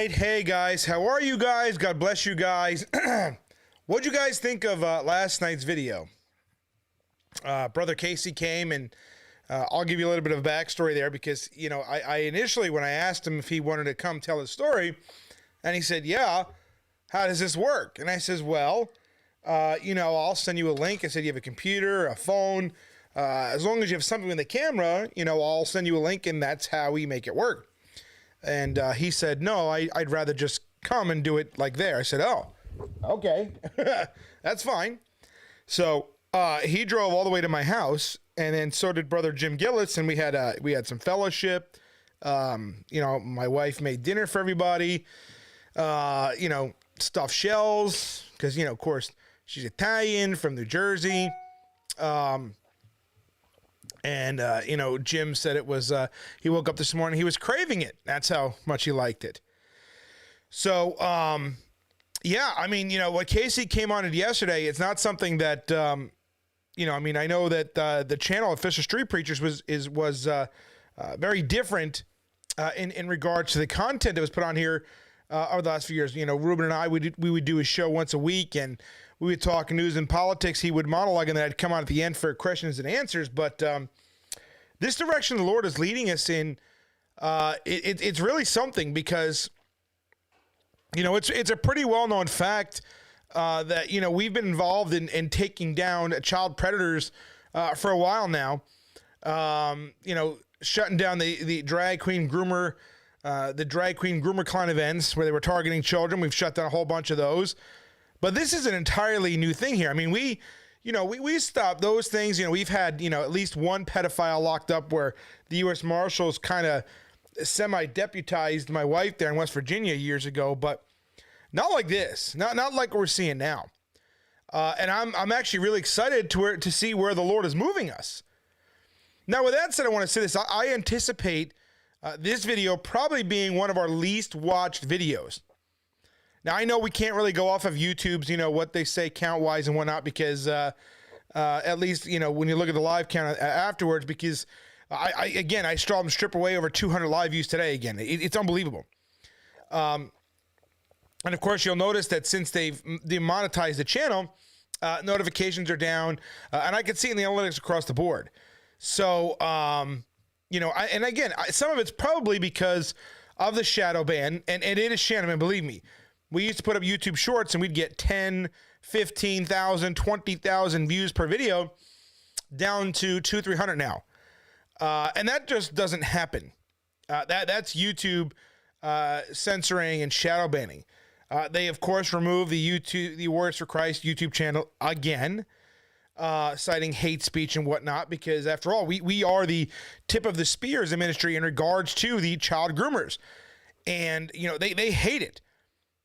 Hey guys, how are you guys? God bless you guys. What'd you guys think of last night's video? Brother Casey came, and I'll give you a little bit of a backstory there because, you know, I initially, when I asked him if he wanted to come tell his story, and he said, yeah, how does this work? And I says, well, you know, I'll send you a link. I said, you have a computer, a phone, as long as you have something in the camera, you know, I'll send you a link, and that's how we make it work. And he said, no, I'd rather just come and do it like there. I said, oh, okay, that's fine. So he drove all the way to my house, and then so did Brother Jim Gillis, and we had some fellowship. You know, my wife made dinner for everybody. You know, stuffed shells, because, you know, of course, she's Italian from New Jersey. And, you know, Jim said it was, he woke up this morning, he was craving it. That's how much he liked it. So, yeah, I mean, you know, what Casey came on it yesterday, it's not something that, you know, I mean, I know that the channel of Fisher Street Preachers was very different in regards to the content that was put on here over the last few years. You know, Ruben and I, we would do a show once a week, and we would talk news and politics. He would monologue, and then I'd come on at the end for questions and answers. But this direction the Lord is leading us in, it's really something, because, you know, it's a pretty well-known fact that, you know, we've been involved in taking down child predators for a while now. You know, shutting down the drag queen groomer clown events where they were targeting children. We've shut down a whole bunch of those. But this is an entirely new thing here. I mean, we stopped those things. You know, we've had, you know, at least one pedophile locked up where the U.S. Marshals kind of semi-deputized my wife there in West Virginia years ago, but not like this. Not like we're seeing now. And I'm actually really excited to see where the Lord is moving us. Now, with that said, I want to say this. I anticipate this video probably being one of our least watched videos. Now, I know we can't really go off of YouTube's, what they say count-wise and whatnot, because at least, when you look at the live count afterwards, because I saw them strip away over 200 live views today again. It's unbelievable. And of course, you'll notice that since they've demonetized the channel, notifications are down, and I can see in the analytics across the board. So, some of it's probably because of the shadow ban, and it is shadow ban, believe me. We used to put up YouTube shorts and we'd get 10, 15,000, 20,000 views per video, down to 200-300 now. And that just doesn't happen. That's YouTube censoring and shadow banning. They, of course, removed the Warriors for Christ YouTube channel again, citing hate speech and whatnot, because after all, we are the tip of the spear as a ministry in regards to the child groomers. And, they hate it.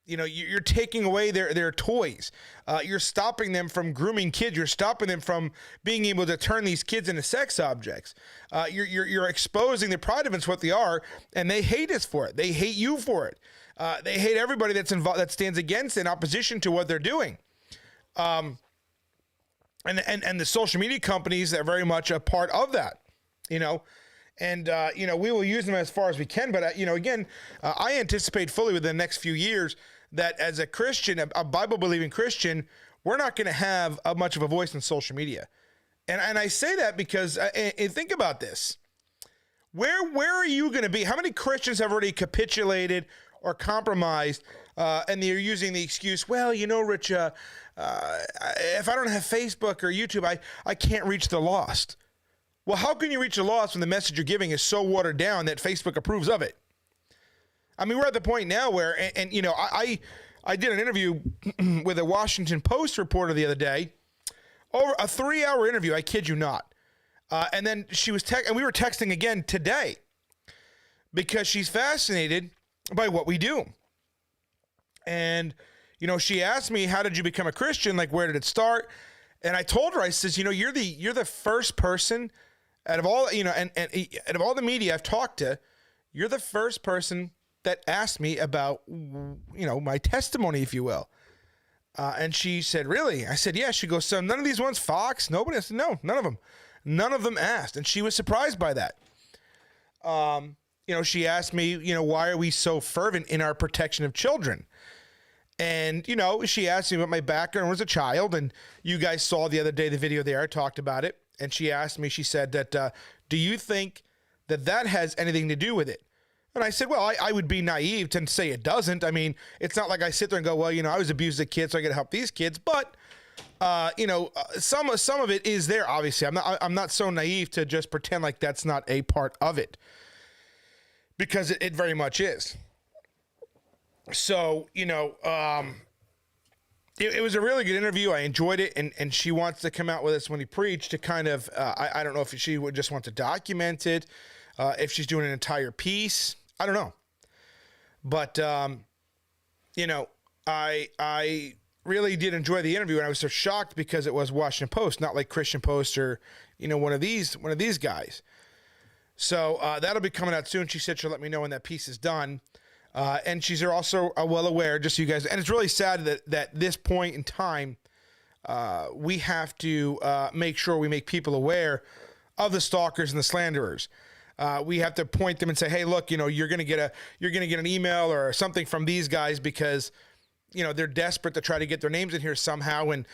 You're taking away their toys. You're stopping them from grooming kids. You're stopping them from being able to turn these kids into sex objects. You're exposing the pride of it's what they are, and they hate us for it. They hate you for it. They hate everybody that's involved, that stands against in opposition to what they're doing. And the social media companies are very much a part of that, And, we will use them as far as we can. But, I anticipate fully within the next few years that as a Christian, a Bible-believing Christian, we're not going to have much of a voice in social media. And I say that because, and think about this. Where are you going to be? How many Christians have already capitulated or compromised, and they're using the excuse, well, Rich, if I don't have Facebook or YouTube, I can't reach the lost. Well, how can you reach the lost when the message you're giving is so watered down that Facebook approves of it? I mean, we're at the point now where, I did an interview with a Washington Post reporter the other day, over a 3-hour interview, I kid you not. And then she was and we were texting again today because she's fascinated by what we do. And, she asked me, how did you become a Christian? Like, where did it start? And I told her, I says, you're the first person out of all, and out of all the media I've talked to, you're the first person that asked me about, my testimony, if you will. And she said, really? I said, yeah. She goes, so none of these ones, Fox, nobody? I said, no, none of them. None of them asked. And she was surprised by that. She asked me, why are we so fervent in our protection of children? And, she asked me what my background was as a child. And you guys saw the other day the video there. I talked about it. And she asked me, she said that, do you think that has anything to do with it? And I said, well, I would be naive to say it doesn't. I mean, it's not like I sit there and go, well, I was abused as a kid, so I got to help these kids. But, some of it is there, obviously. I'm not so naive to just pretend like that's not a part of it. Because it very much is. So, it was a really good interview. I enjoyed it. And she wants to come out with us when he preached to kind of, I don't know if she would just want to document it, if she's doing an entire piece. I don't know. But, I really did enjoy the interview, and I was so shocked because it was Washington Post, not like Christian Post or, one of these guys. So that'll be coming out soon. She said she'll let me know when that piece is done. And she's also well aware, just so you guys, and it's really sad that this point in time, we have to make sure we make people aware of the stalkers and the slanderers. We have to point them and say, hey, look, you're going to get an email or something from these guys because, they're desperate to try to get their names in here somehow. And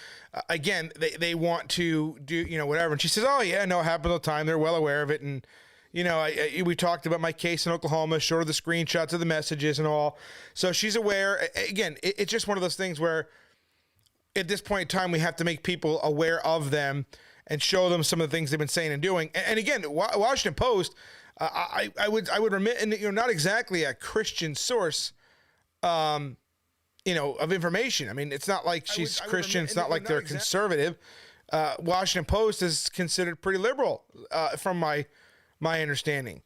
again, they want to do, whatever. And she says, oh yeah, no, it happens all the time. They're well aware of it. And, we talked about my case in Oklahoma, showed her the screenshots of the messages and all. So she's aware. Again, it's just one of those things where at this point in time, we have to make people aware of them and show them some of the things they've been saying and doing. And again, Washington Post, I would remit, and not exactly a Christian source, of information. I mean, it's not like she's Christian. It's not like they're conservative. Washington Post is considered pretty liberal, from my understanding.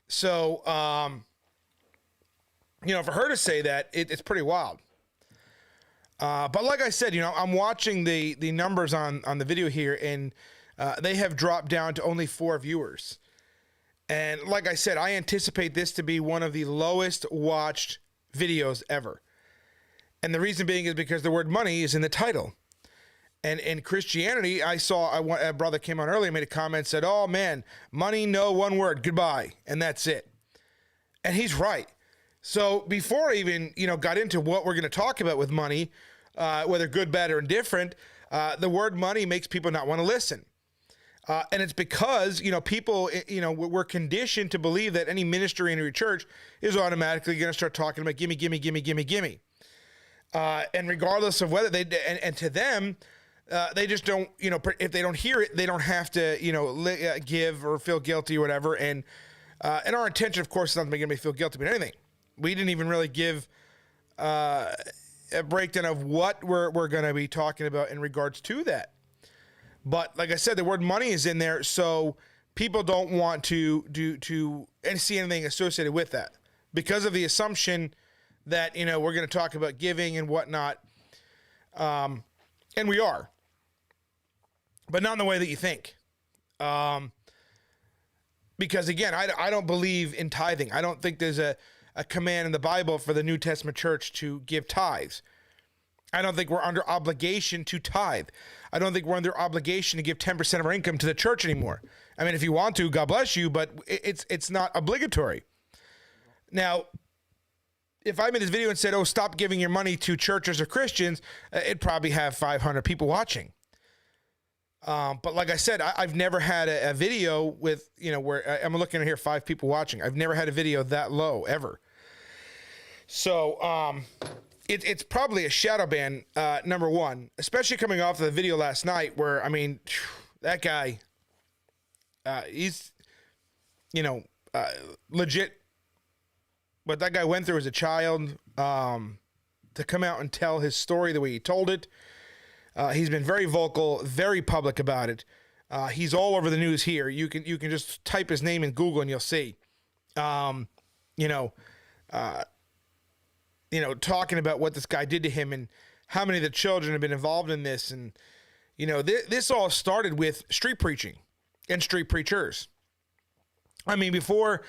So, for her to say that, it's pretty wild. But like I said, I'm watching the numbers on the video here, and they have dropped down to only 4 viewers. And like I said, I anticipate this to be one of the lowest watched videos ever. And the reason being is because the word money is in the title. And in Christianity, I saw a brother came on earlier, made a comment, said, oh man, money, no, one word, goodbye. And that's it. And he's right. So before I even, got into what we're going to talk about with money, whether good, bad, or indifferent, the word money makes people not want to listen. And it's because, people, we're conditioned to believe that any ministry in your church is automatically going to start talking about gimme, gimme, gimme, gimme, gimme. And regardless of whether and to them, they just don't, if they don't hear it, they don't have to, give or feel guilty or whatever. And our intention, of course, is not to make anybody feel guilty about anything. We didn't even really give a breakdown of what we're going to be talking about in regards to that. But like I said, the word money is in there, so people don't want to see anything associated with that because of the assumption that, we're going to talk about giving and whatnot. And we are, but not in the way that you think. Because again, I don't believe in tithing. I don't think there's a command in the Bible for the New Testament church to give tithes. I don't think we're under obligation to tithe. I don't think we're under obligation to give 10% of our income to the church anymore. I mean, if you want to, God bless you, but it's not obligatory. Now, if I made this video and said, oh, stop giving your money to churches or Christians, it'd probably have 500 people watching. But like I said, I've never had a video with, where I'm looking at here, 5 people watching. I've never had a video that low ever. So, it's probably a shadow ban, number one, especially coming off of the video last night where, I mean, that guy, he's, legit. What that guy went through as a child, to come out and tell his story the way he told it. He's been very vocal, very public about it. He's all over the news here. You can just type his name in Google and you'll see, talking about what this guy did to him and how many of the children have been involved in this. And, this all started with street preaching and street preachers. I mean, before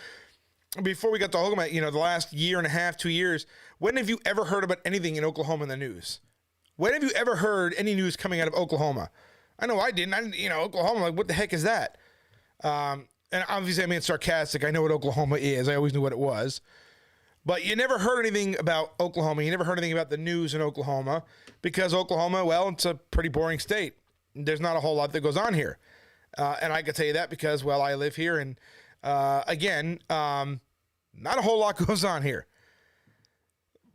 we got to Oklahoma, the last year and a half, 2 years, when have you ever heard about anything in Oklahoma in the news? When have you ever heard any news coming out of Oklahoma? I know I didn't. Oklahoma, like, what the heck is that? And obviously, I mean, it's sarcastic. I know what Oklahoma is. I always knew what it was. But you never heard anything about Oklahoma. You never heard anything about the news in Oklahoma because Oklahoma, well, it's a pretty boring state. There's not a whole lot that goes on here. And I can tell you that because, well, I live here. And again, not a whole lot goes on here.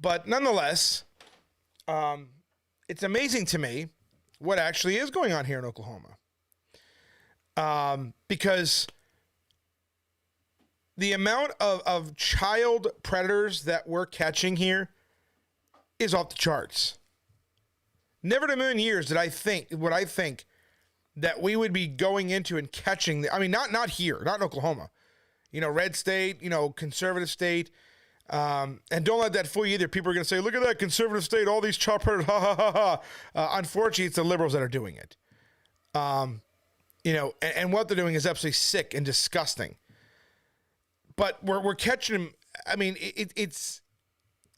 But nonetheless, it's amazing to me what actually is going on here in Oklahoma. Because the amount of child predators that we're catching here is off the charts. Never in a million years did I think that we would be going into and catching not here, not in Oklahoma, red state, conservative state. And don't let that fool you either. People are going to say, look at that conservative state, all these child predators, ha, ha, ha, ha. Unfortunately, it's the liberals that are doing it. And what they're doing is absolutely sick and disgusting. But we're catching them. I mean, it's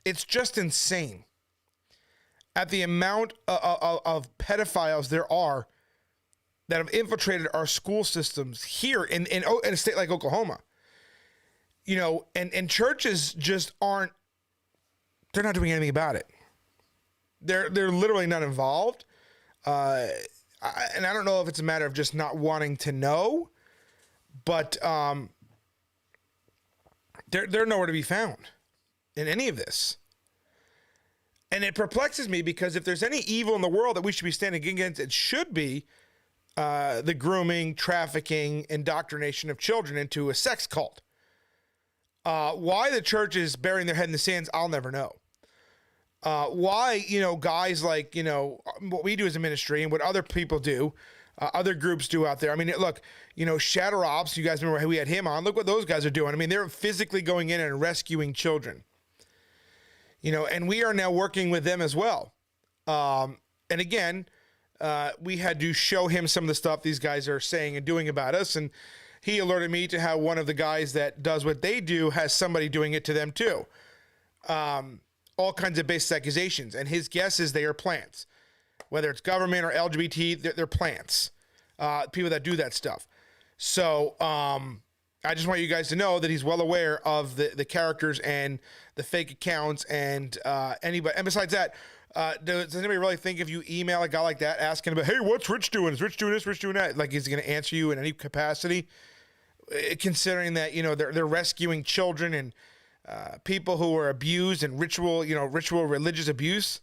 just insane at the amount of pedophiles there are that have infiltrated our school systems here in a state like Oklahoma. And churches just they're not doing anything about it. They're literally not involved. And I don't know if it's a matter of just not wanting to know, but they're nowhere to be found in any of this. And it perplexes me because if there's any evil in the world that we should be standing against, it should be the grooming, trafficking, indoctrination of children into a sex cult. Why the church is burying their head in the sands, I'll never know. Why, guys like, what we do as a ministry and what other people do, other groups do out there. I mean, look, Shatter Ops, you guys remember how we had him on. Look what those guys are doing. I mean, they're physically going in and rescuing children. And we are now working with them as well. And again, we had to show him some of the stuff these guys are saying and doing about us. And he alerted me to how one of the guys that does what they do has somebody doing it to them too. all kinds of baseless accusations. And his guess is they are plants. Whether it's government or LGBT, they're plants. People that do that stuff. So I just want you guys to know that he's well aware of the characters and the fake accounts and anybody. And besides that, does anybody really think if you email a guy like that asking about, hey, what's Rich doing? Is Rich doing this? Rich doing that? Like, is he going to answer you in any capacity? Considering that, you know, they're rescuing children and people who are abused and ritual religious abuse.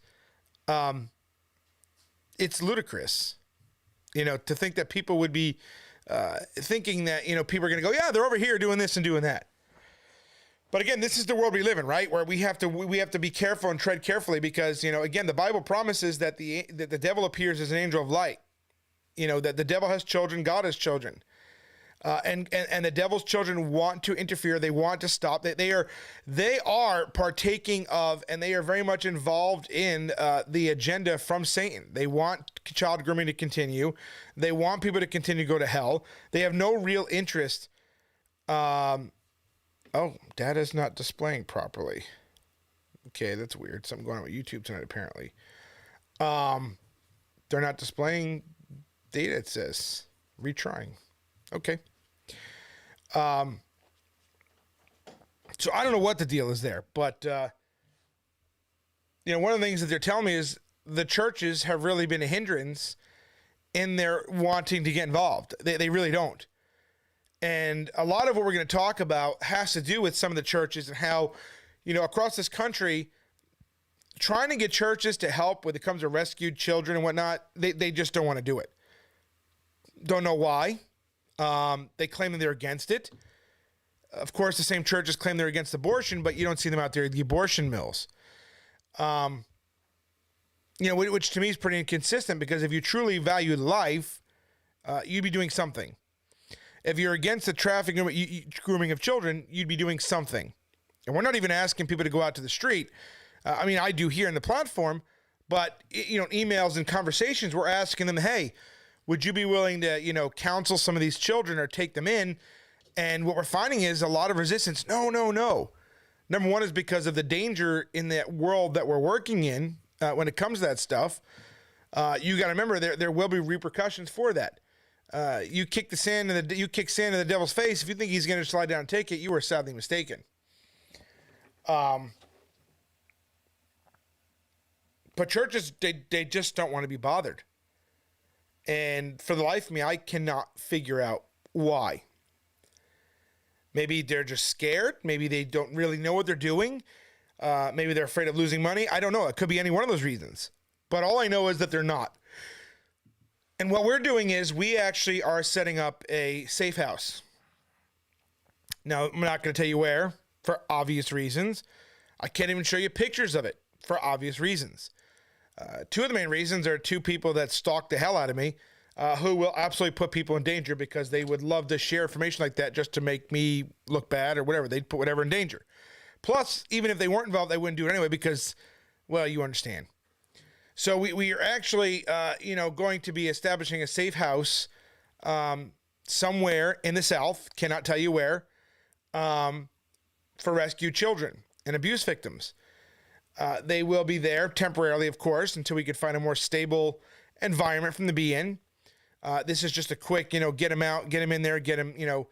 It's ludicrous, you know, to think that people would be thinking that, you know, people are going to go, yeah, they're over here doing this and doing that. But again, this is the world we live in, right? Where we have to be careful and tread carefully because, you know, again, the Bible promises that the devil appears as an angel of light. You know, that the devil has children, God has children. And the devil's children want to interfere. They want to stop. They are partaking of, and they are very much involved in the agenda from Satan. They want child grooming to continue. They want people to continue to go to hell. They have no real interest. Oh, data's not displaying properly. Okay, that's weird. Something going on with YouTube tonight, apparently. They're not displaying data, it says. Retrying. Okay. So I don't know what the deal is there, but, you know, one of the things that they're telling me is the churches have really been a hindrance in their wanting to get involved. They really don't. And a lot of what we're going to talk about has to do with some of the churches and how, you know, across this country, trying to get churches to help when it comes to rescued children and whatnot, they just don't want to do it. Don't know why. They claim that they're against it. Of course, the same churches claim they're against abortion, but you don't see them out there at the abortion mills. You know, which to me is pretty inconsistent because if you truly value life, you'd be doing something. If you're against the trafficking, grooming of children, you'd be doing something. And we're not even asking people to go out to the street. I mean, I do here in the platform, but, you know, emails and conversations, we're asking them, hey, would you be willing to, you know, counsel some of these children or take them in? And what we're finding is a lot of resistance. No. Number one is because of the danger in that world that we're working in when it comes to that stuff. You got to remember there will be repercussions for that. You kick sand in the devil's face. If you think he's going to slide down and take it, you are sadly mistaken. But churches, they just don't want to be bothered. And for the life of me, I cannot figure out why. Maybe they're just scared. Maybe they don't really know what they're doing. Maybe they're afraid of losing money. I don't know. It could be any one of those reasons. But all I know is that they're not. And what we're doing is we actually are setting up a safe house. Now, I'm not going to tell you where for obvious reasons. I can't even show you pictures of it for obvious reasons. Two of the main reasons are two people that stalk the hell out of me, who will absolutely put people in danger because they would love to share information like that just to make me look bad or whatever. They'd put whatever in danger. Plus, even if they weren't involved, they wouldn't do it anyway because, well, you understand. So we are actually, you know, going to be establishing a safe house somewhere in the South, cannot tell you where, for rescued children and abuse victims. They will be there temporarily, of course, until we could find a more stable environment for them to be in. This is just a quick, you know, get them out, get them in there, get them, you know,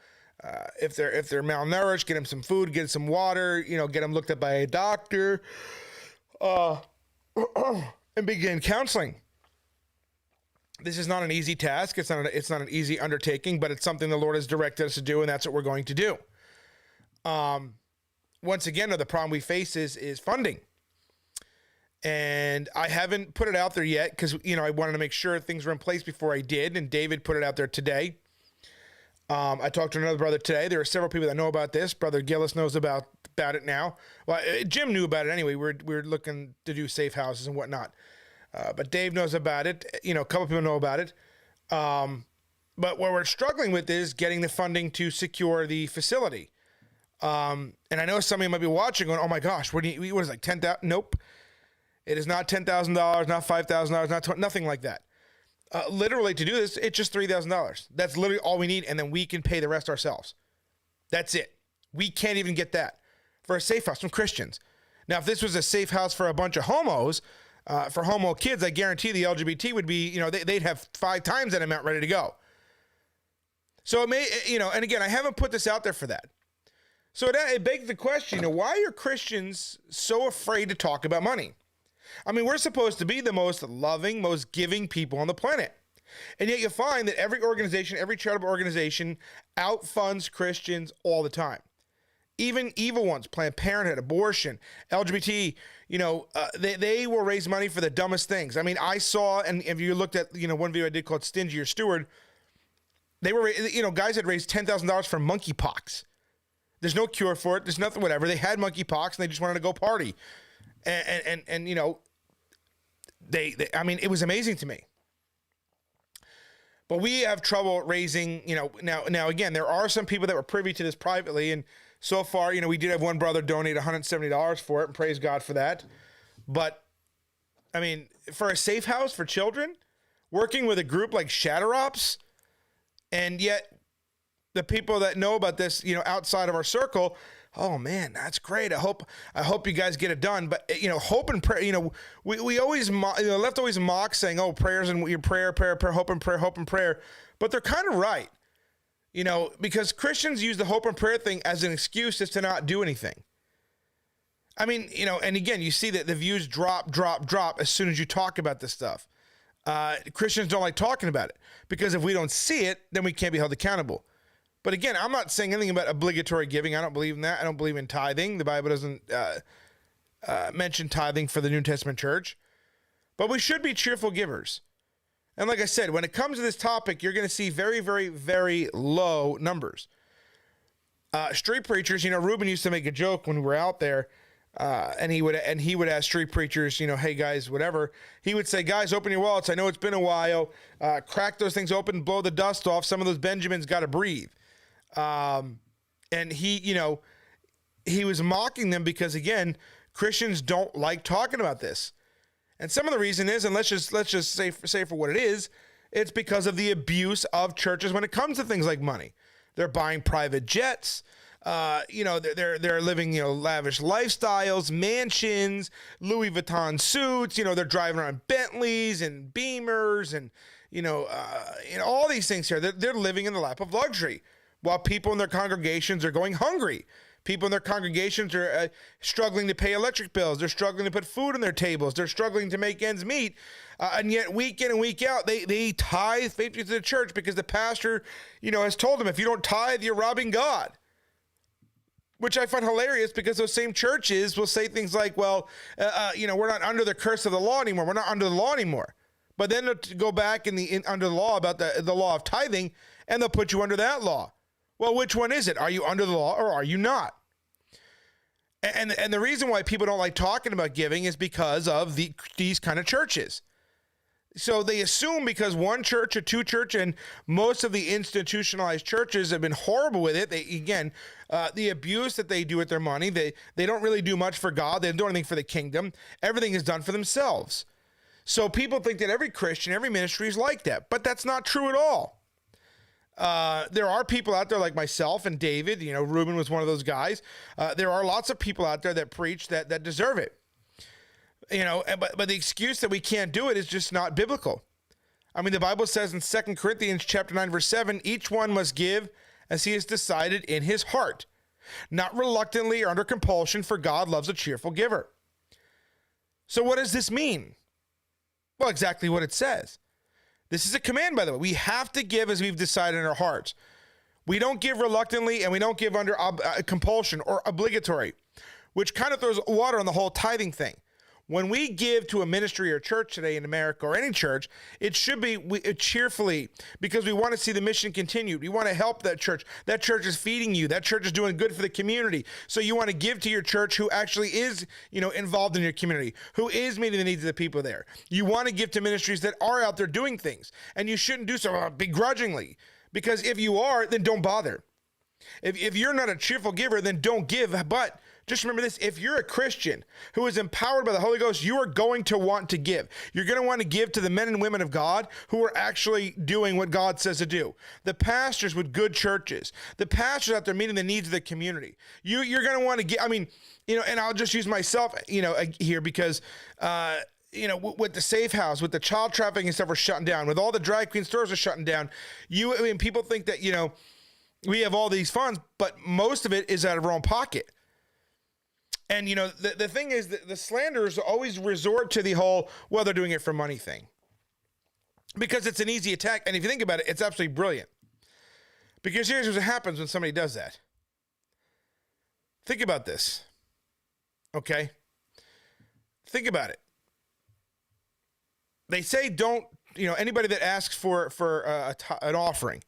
if they're malnourished, get them some food, get them some water, you know, get them looked at by a doctor, and begin counseling. This is not an easy task. It's not an easy undertaking, but it's something the Lord has directed us to do, and that's what we're going to do. Once again, the problem we face is funding. And I haven't put it out there yet because, you know, I wanted to make sure things were in place before I did. And David put it out there today. I talked to another brother today. There are several people that know about this. Brother Gillis knows about it now. Well, Jim knew about it anyway. We're looking to do safe houses and whatnot. But Dave knows about it. You know, a couple people know about it. But what we're struggling with is getting the funding to secure the facility. And I know somebody might be watching going, oh my gosh, what is it, like 10,000? Nope. It is not $10,000, not $5,000, not nothing like that. Literally to do this, it's just $3,000. That's literally all we need. And then we can pay the rest ourselves. That's it. We can't even get that for a safe house from Christians. Now, if this was a safe house for a bunch of homos, for homo kids, I guarantee the LGBT would be, they'd have 5 times that amount ready to go. So it may, and again, I haven't put this out there for that. So it begs the question, why are Christians so afraid to talk about money? I mean, we're supposed to be the most loving, most giving people on the planet. And yet you find that every organization, every charitable organization outfunds Christians all the time. Even evil ones, Planned Parenthood, abortion, LGBT, they will raise money for the dumbest things. I mean, I saw, and if you looked at, one video I did called Stingy or Steward, they were, guys had raised $10,000 for monkeypox. There's no cure for it. There's nothing, whatever. They had monkeypox and they just wanted to go party. And I mean, it was amazing to me. But we have trouble raising, now again, there are some people that were privy to this privately. And so far, we did have one brother donate $170 for it, and praise God for that. But I mean, for a safe house for children, working with a group like Shatter Ops, and yet the people that know about this, outside of our circle, oh man, that's great. I hope you guys get it done. But hope and prayer. We always left always mock saying, oh, prayers and your prayer, hope and prayer. But they're kind of right, because Christians use the hope and prayer thing as an excuse as to not do anything. I mean, and again, you see that the views drop as soon as you talk about this stuff. Christians don't like talking about it because if we don't see it, then we can't be held accountable. But again, I'm not saying anything about obligatory giving. I don't believe in that. I don't believe in tithing. The Bible doesn't mention tithing for the New Testament church. But we should be cheerful givers. And like I said, when it comes to this topic, you're going to see very, very, very low numbers. Street preachers, Ruben used to make a joke when we were out there, and he would ask street preachers, hey guys, whatever. He would say, guys, open your wallets. I know it's been a while. Crack those things open, blow the dust off. Some of those Benjamins got to breathe. And he was mocking them because again, Christians don't like talking about this. And some of the reason is, and let's just say for what it is, it's because of the abuse of churches when it comes to things like money. They're buying private jets. They're living, lavish lifestyles, mansions, Louis Vuitton suits. They're driving around Bentleys and Beamers and, all these things here. They're living in the lap of luxury while people in their congregations are going hungry. People in their congregations are struggling to pay electric bills. They're struggling to put food on their tables. They're struggling to make ends meet. And yet week in and week out, they tithe faithfully to the church because the pastor, has told them, if you don't tithe, you're robbing God. Which I find hilarious because those same churches will say things like, well, we're not under the curse of the law anymore. We're not under the law anymore. But then they'll go back under the law about the law of tithing, and they'll put you under that law. Well, which one is it? Are you under the law or are you not? And the reason why people don't like talking about giving is because of these kind of churches. So they assume because one church or two church and most of the institutionalized churches have been horrible with it. The abuse that they do with their money, they don't really do much for God. They don't do anything for the kingdom. Everything is done for themselves. So people think that every Christian, every ministry is like that, but that's not true at all. There are people out there like myself and David, Reuben was one of those guys. There are lots of people out there that preach that deserve it. But the excuse that we can't do it is just not biblical. I mean, the Bible says in 2 Corinthians chapter 9, verse 7, each one must give as he has decided in his heart, not reluctantly or under compulsion, for God loves a cheerful giver. So what does this mean? Well, exactly what it says. This is a command, by the way. We have to give as we've decided in our hearts. We don't give reluctantly and we don't give under compulsion or obligatory, which kind of throws water on the whole tithing thing. When we give to a ministry or church today in America or any church, it should be cheerfully because we want to see the mission continued. We want to help that church. That church is feeding you. That church is doing good for the community. So you want to give to your church who actually is, involved in your community, who is meeting the needs of the people there. You want to give to ministries that are out there doing things, and you shouldn't do so begrudgingly, because if you are, then don't bother. If you're not a cheerful giver, then don't give, but Just remember this, if you're a Christian who is empowered by the Holy Ghost, you are going to want to give. You're going to want to give to the men and women of God who are actually doing what God says to do. The pastors with good churches, the pastors out there meeting the needs of the community. You're going to want to give, I mean, and I'll just use myself, here because, with the safe house, with the child trafficking stuff are shutting down, with all the drag queen stores are shutting down. People think that, we have all these funds, but most of it is out of our own pocket. And, the thing is that the slanderers always resort to the whole, well, they're doing it for money thing. Because it's an easy attack. And if you think about it, it's absolutely brilliant. Because here's what happens when somebody does that. Think about this. Okay? Think about it. They say don't, anybody that asks for an offering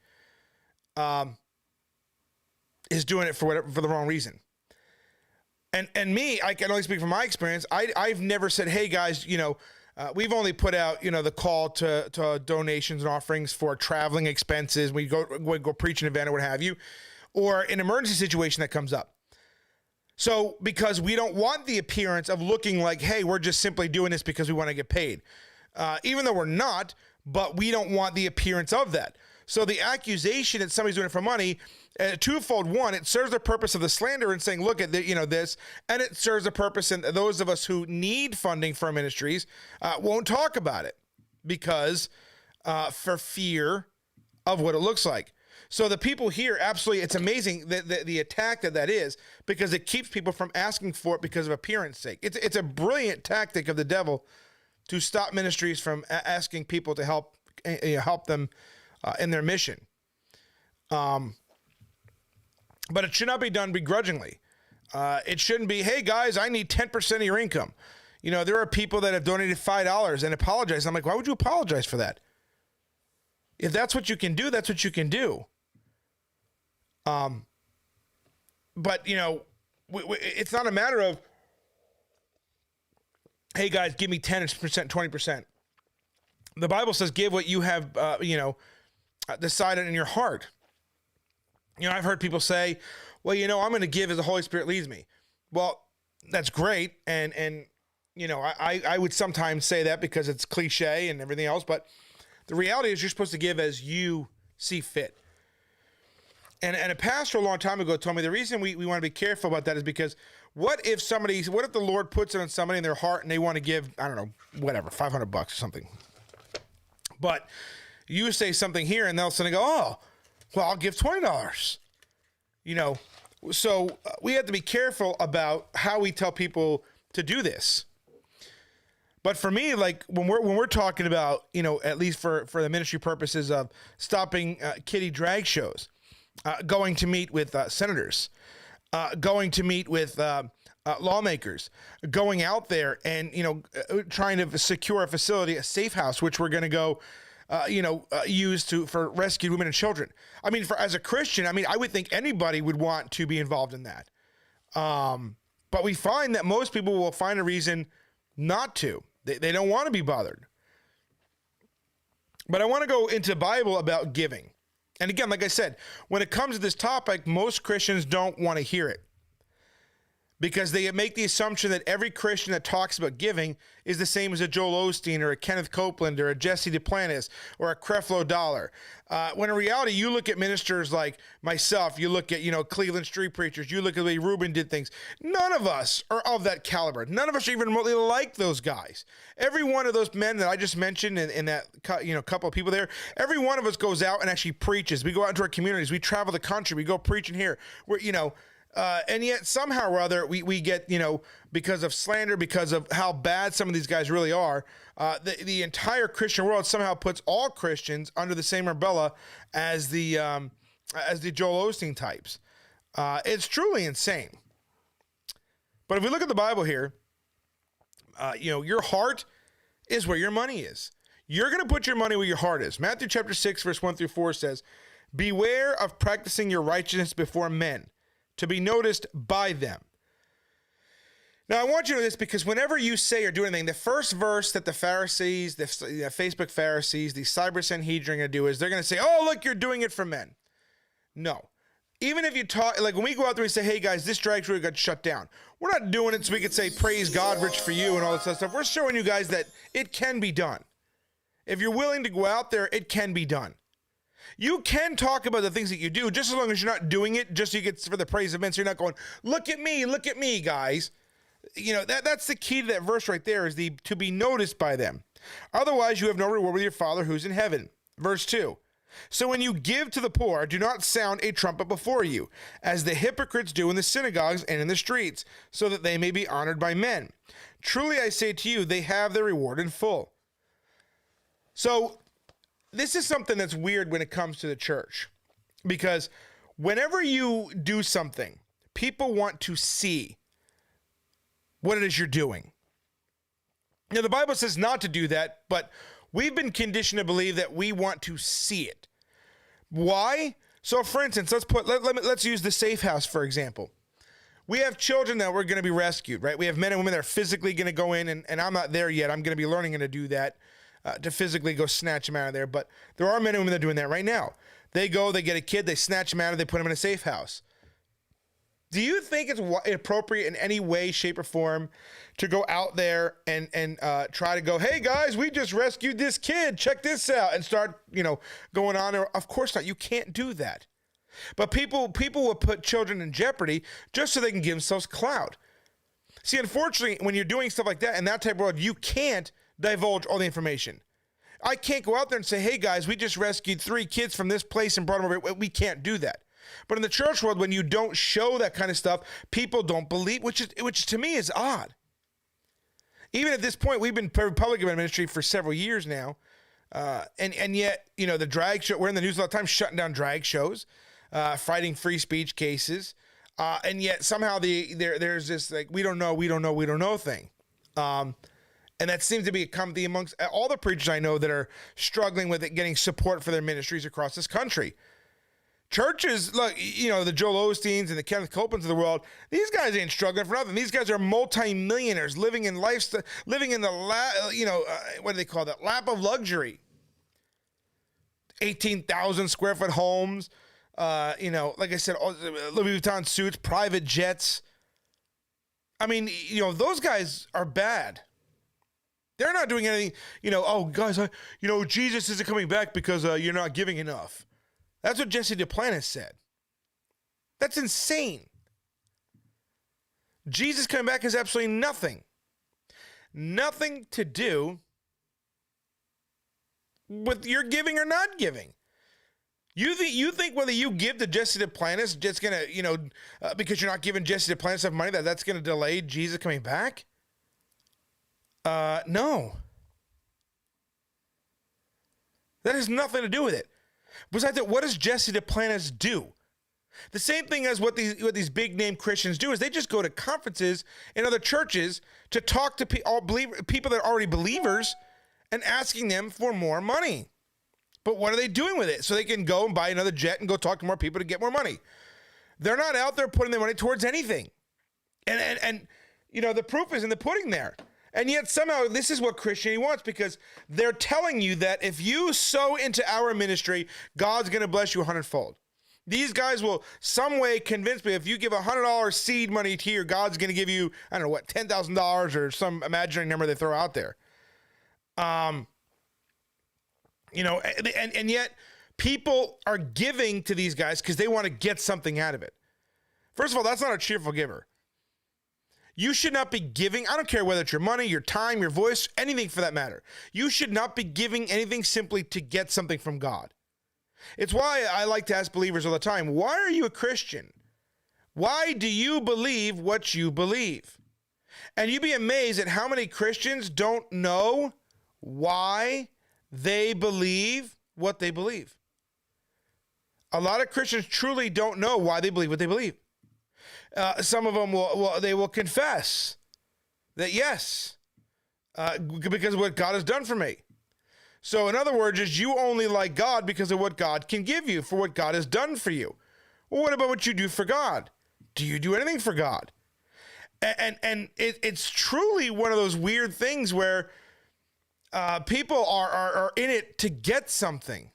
is doing it for the wrong reason. And me, I can only speak from my experience. I've never said, hey guys, we've only put out, the call to donations and offerings for traveling expenses. We go preach an event or what have you, or an emergency situation that comes up. So because we don't want the appearance of looking like, hey, we're just simply doing this because we want to get paid. Even though we're not, but we don't want the appearance of that. So the accusation that somebody's doing it for money, twofold. One, it serves the purpose of the slander and saying, look at this, and it serves the purpose, and those of us who need funding for our ministries won't talk about it because for fear of what it looks like. So the people here, absolutely, it's amazing the attack that is, because it keeps people from asking for it because of appearance sake. It's a brilliant tactic of the devil to stop ministries from asking people to help them in their mission. But it should not be done begrudgingly. It shouldn't be, hey guys, I need 10% of your income. There are people that have donated $5 and apologize. I'm like, why would you apologize for that? If that's what you can do, that's what you can do. But it's not a matter of, hey guys, give me 10%, 20%. The Bible says, give what you have, decided in your heart. I've heard people say, well, I'm going to give as the Holy Spirit leads me. Well, that's great. And I would sometimes say that because it's cliche and everything else, but the reality is you're supposed to give as you see fit. And a pastor a long time ago told me the reason we want to be careful about that is because what if the Lord puts it on somebody in their heart and they want to give, I don't know, whatever, $500 or something. But you say something here and they'll suddenly go, oh, well, I'll give $20. So we have to be careful about how we tell people to do this. But for me, like when we're talking about, at least for the ministry purposes of stopping kiddie drag shows, going to meet with senators, going to meet with lawmakers, going out there and, trying to secure a facility, a safe house, which we're going to go, use for rescued women and children. I mean, as a Christian, I would think anybody would want to be involved in that. But we find that most people will find a reason not to. They don't want to be bothered. But I want to go into the Bible about giving. And again, like I said, when it comes to this topic, most Christians don't want to hear it because they make the assumption that every Christian that talks about giving is the same as a Joel Osteen or a Kenneth Copeland or a Jesse Duplantis or a Creflo Dollar. When in reality, you look at ministers like myself, you look at, Cleveland street preachers, you look at the way Reuben did things. None of us are of that caliber. None of us are even remotely like those guys. Every one of those men that I just mentioned in that, couple of people there, every one of us goes out and actually preaches. We go out into our communities. We travel the country. We go preaching here. We're, and yet somehow or other we get, because of slander, because of how bad some of these guys really are, the entire Christian world somehow puts all Christians under the same umbrella as the Joel Osteen types. It's truly insane. But if we look at the Bible here, your heart is where your money is. You're going to put your money where your heart is. Matthew chapter 6, verse 1-4 says, beware of practicing your righteousness before men, to be noticed by them. Now, I want you to know this because whenever you say or do anything, the first verse that the Pharisees, the Facebook Pharisees, the Cyber Sanhedrin are going to do is they're going to say, oh, look, you're doing it for men. No. even if you talk, like when we go out there and say, hey guys, this drag show got shut down. We're not doing it so we could say, praise God, rich for you and all this other stuff. We're showing you guys that it can be done. If you're willing to go out there, it can be done. You can talk about the things that you do just as long as you're not doing it just so you get for the praise of men. So you're not going, look at me, guys. You know, that's the key to that verse right there is to be noticed by them. Otherwise, you have no reward with your Father who's in heaven. Verse 2. So when you give to the poor, do not sound a trumpet before you, as the hypocrites do in the synagogues and in the streets, so that they may be honored by men. Truly I say to you, they have their reward in full. So this is something that's weird when it comes to the church, because whenever you do something, people want to see what it is you're doing. Now, the Bible says not to do that, but we've been conditioned to believe that we want to see it. Why? So, for instance, let's use the safe house, for example. We have children that we're going to be rescued, right? We have men and women that are physically going to go in, and I'm not there yet. I'm going to be learning how to do that, to physically go snatch them out of there. But there are men and women that are doing that right now. They go, they get a kid, they snatch them out of, they put them in a safe house. Do you think it's appropriate in any way, shape, or form to go out there and try to go, hey guys, we just rescued this kid, check this out, and start, going on there? Of course not. You can't do that. But people will put children in jeopardy just so they can give themselves clout. See, unfortunately, when you're doing stuff like that in that type of world, you can't divulge all the information. I can't go out there and say, hey guys, we just rescued 3 kids from this place and brought them over. We can't do that. But in the church world, when you don't show that kind of stuff, people don't believe, which to me is odd. Even at this point, we've been public ministry for several years now, and yet, the drag show, we're in the news all the time shutting down drag shows, fighting free speech cases, and yet somehow there's this like we don't know thing, and that seems to be a common theme amongst all the preachers I know that are struggling with it, getting support for their ministries across this country. Churches, look, the Joel Osteens and the Kenneth Copelands of the world, these guys ain't struggling for nothing. These guys are multimillionaires living in the what do they call that? Lap of luxury. 18,000 square foot homes, like I said, Louis Vuitton suits, private jets. I mean, those guys are bad. They're not doing anything, oh, guys, Jesus isn't coming back because you're not giving enough. That's what Jesse Duplantis said. That's insane. Jesus coming back has absolutely nothing to do with your giving or not giving. You think whether you give to Jesse Duplantis, just gonna, because you're not giving Jesse Duplantis enough money, that's gonna delay Jesus coming back? No. That has nothing to do with it. Besides that, what does Jesse Duplantis do? The same thing as what these big name Christians do is they just go to conferences in other churches to talk to people that are already believers and asking them for more money. But what are they doing with it? So they can go and buy another jet and go talk to more people to get more money. They're not out there putting their money towards anything. And the proof is in the pudding there. And yet somehow this is what Christianity wants, because they're telling you that if you sow into our ministry, God's going to bless you 100-fold. These guys will some way convince me if you give $100 seed money here, God's going to give you, I don't know what, $10,000 or some imaginary number they throw out there. And yet people are giving to these guys because they want to get something out of it. First of all, that's not a cheerful giver. You should not be giving, I don't care whether it's your money, your time, your voice, anything for that matter. You should not be giving anything simply to get something from God. It's why I like to ask believers all the time, why are you a Christian? Why do you believe what you believe? And you'd be amazed at how many Christians don't know why they believe what they believe. A lot of Christians truly don't know why they believe what they believe. Some of them will confess that yes, because of what God has done for me. So in other words, is you only like God because of what God can give you, for what God has done for you. Well, what about what you do for God? Do you do anything for God? And it's truly one of those weird things where people are in it to get something.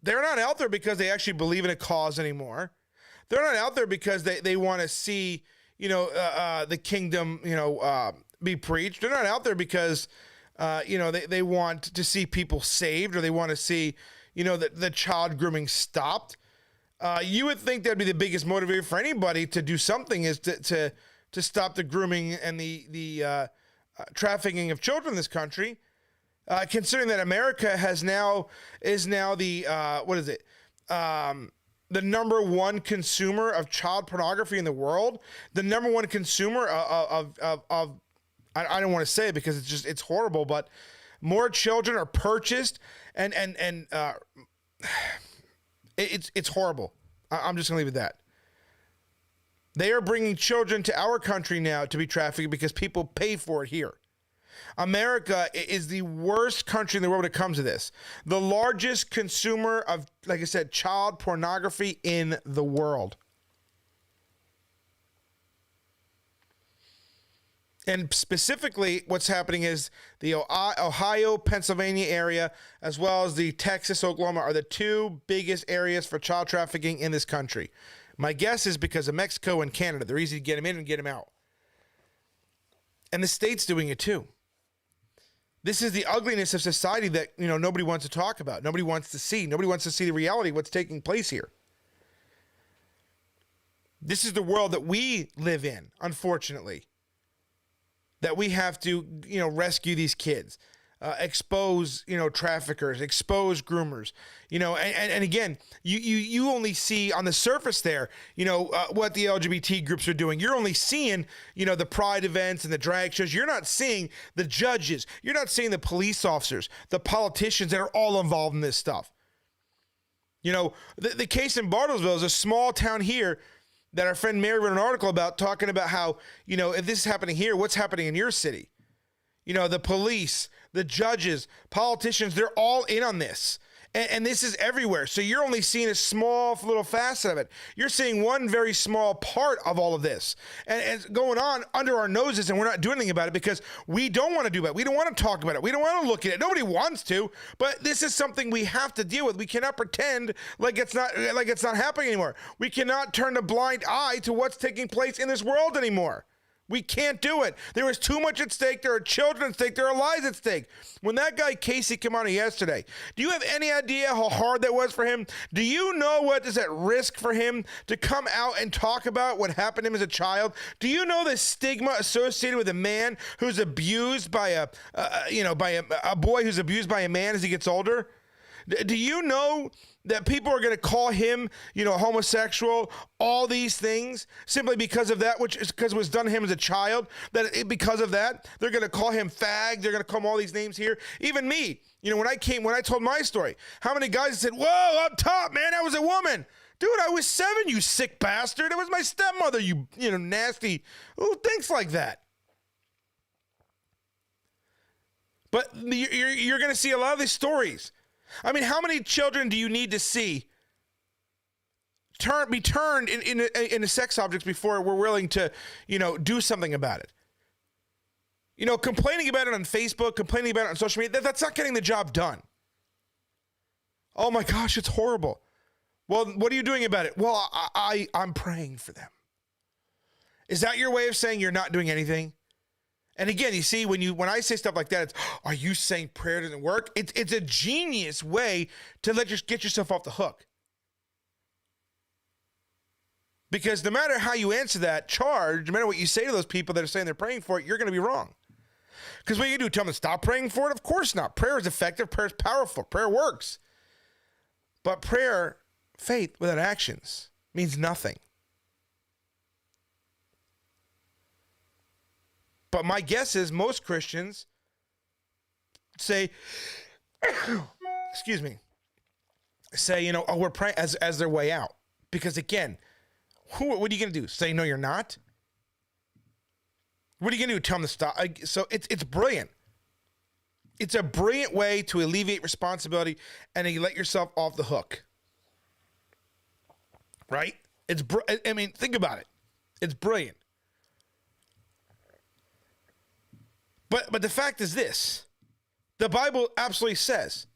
They're not out there because they actually believe in a cause anymore. They're not out there because they want to see, the kingdom, be preached. They're not out there because, they want to see people saved, or they want to see, the child grooming stopped. You would think that'd be the biggest motivator for anybody to do something, is to stop the grooming and the trafficking of children in this country. Considering that America is now the the number one consumer of child pornography in the world, the number one consumer of I don't want to say it because it's horrible, but more children are purchased and it's horrible. I'm just gonna leave it at that. They are bringing children to our country now to be trafficked because people pay for it here. America is the worst country in the world when it comes to this. The largest consumer of, like I said, child pornography in the world. And specifically, what's happening is the Ohio, Pennsylvania area, as well as the Texas, Oklahoma, are the two biggest areas for child trafficking in this country. My guess is because of Mexico and Canada. They're easy to get them in and get them out. And the state's doing it too. This is the ugliness of society that, nobody wants to talk about. Nobody wants to see. Nobody wants to see the reality of what's taking place here. This is the world that we live in, unfortunately. That we have to, rescue these kids, expose, traffickers, expose groomers, and again, you only see on the surface there, what the LGBT groups are doing. You're only seeing, the pride events and the drag shows. You're not seeing the judges. You're not seeing the police officers, the politicians that are all involved in this stuff. The case in Bartlesville is a small town here that our friend Mary wrote an article about, talking about how, if this is happening here, what's happening in your city? The police, the judges, politicians, they're all in on this. And this is everywhere. So you're only seeing a small little facet of it. You're seeing one very small part of all of this. And it's going on under our noses, and we're not doing anything about it because we don't want to do that. We don't want to talk about it. We don't want to look at it. Nobody wants to, but this is something we have to deal with. We cannot pretend like it's not happening anymore. We cannot turn a blind eye to what's taking place in this world anymore. We can't do it. There is too much at stake. There are children at stake. There are lives at stake. When that guy Casey came on yesterday, do you have any idea how hard that was for him? Do you know what is at risk for him to come out and talk about what happened to him as a child? Do you know the stigma associated with a man who's abused by a boy who's abused by a man as he gets older? Do you know that people are going to call him, homosexual, all these things, simply because of that, which is because it was done to him as a child, because of that, they're going to call him fag, they're going to call him all these names here. Even me, when I told my story, how many guys said, whoa, up top, man, that was a woman. Dude, I was 7, you sick bastard. It was my stepmother, you nasty. Who thinks like that? But you're going to see a lot of these stories. I mean, how many children do you need to see be turned into sex objects before we're willing to, do something about it? Complaining about it on Facebook, complaining about it on social media, that's not getting the job done. Oh my gosh, it's horrible. Well, what are you doing about it? Well, I'm praying for them. Is that your way of saying you're not doing anything? And again, you see, when I say stuff like that, it's, are you saying prayer doesn't work? It's a genius way to get yourself off the hook. Because no matter how you answer that charge, no matter what you say to those people that are saying they're praying for it, you're going to be wrong. Because what you do, tell them to stop praying for it? Of course not. Prayer is effective. Prayer is powerful. Prayer works. But prayer, faith without actions, means nothing. But my guess is most Christians say, excuse me, oh, we're praying as their way out. Because again, what are you going to do? Say, no, you're not? What are you going to do? Tell them to stop? So it's brilliant. It's a brilliant way to alleviate responsibility and you let yourself off the hook. Right? Think about it. It's brilliant. But the fact is this. The Bible absolutely says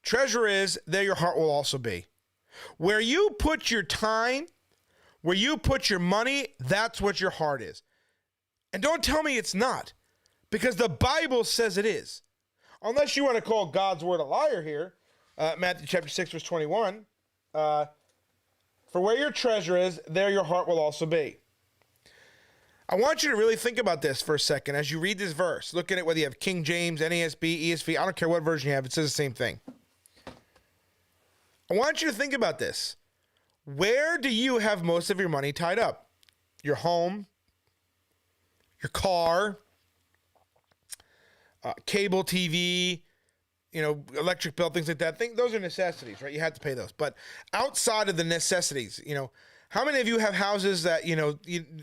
treasure is, there your heart will also be. Where you put your time, where you put your money, that's what your heart is. And don't tell me it's not, because the Bible says it is. Unless you want to call God's word a liar here, Matthew chapter 6, verse 21. For where your treasure is, there your heart will also be. I want you to really think about this for a second as you read this verse. Look at it, whether you have King James, NASB, ESV, I don't care what version you have, it says the same thing. I want you to think about this. Where do you have most of your money tied up? Your home, your car, cable TV, electric bill, things like that. Those are necessities, right? You have to pay those. But outside of the necessities, how many of you have houses that,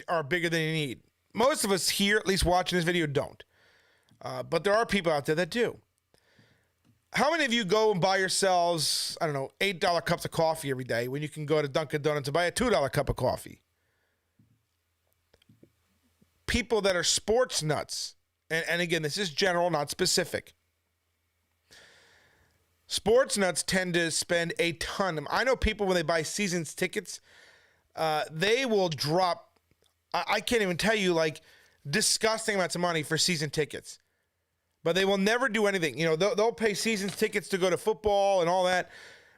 are bigger than you need? Most of us here, at least watching this video, don't. But there are people out there that do. How many of you go and buy yourselves, I don't know, $8 cups of coffee every day when you can go to Dunkin' Donuts and buy a $2 cup of coffee? People that are sports nuts, and again, this is general, not specific. Sports nuts tend to spend a ton. I know people when they buy seasons tickets, they will drop, I can't even tell you, like, disgusting amounts of money for season tickets. But they will never do anything. They'll pay seasons tickets to go to football and all that,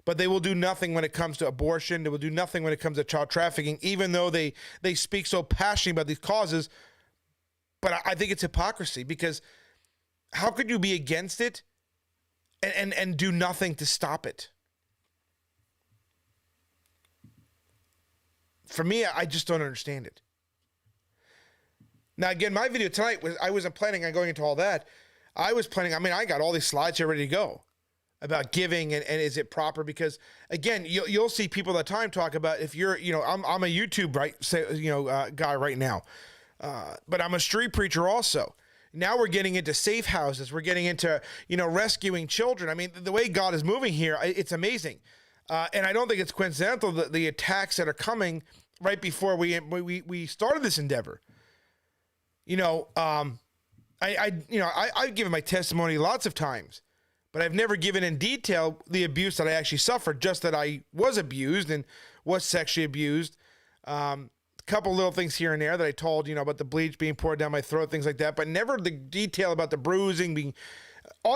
but they will do nothing when it comes to abortion. They will do nothing when it comes to child trafficking, even though they speak so passionately about these causes. But I think it's hypocrisy, because how could you be against it and do nothing to stop it? For me, I just don't understand it. Now, again, my video tonight I wasn't planning on going into all that. I got all these slides here ready to go about giving and is it proper? Because again, you'll see people at the time talk about, if you're, I'm a YouTube guy right now, but I'm a street preacher also. Now we're getting into safe houses. We're getting into, rescuing children. I mean, the way God is moving here, it's amazing. And I don't think it's coincidental that the attacks that are coming right before we started this endeavor. I've given my testimony lots of times, but I've never given in detail the abuse that I actually suffered, just that I was abused and was sexually abused. A couple little things here and there that I told, about the bleach being poured down my throat, things like that, but never the detail about the bruising,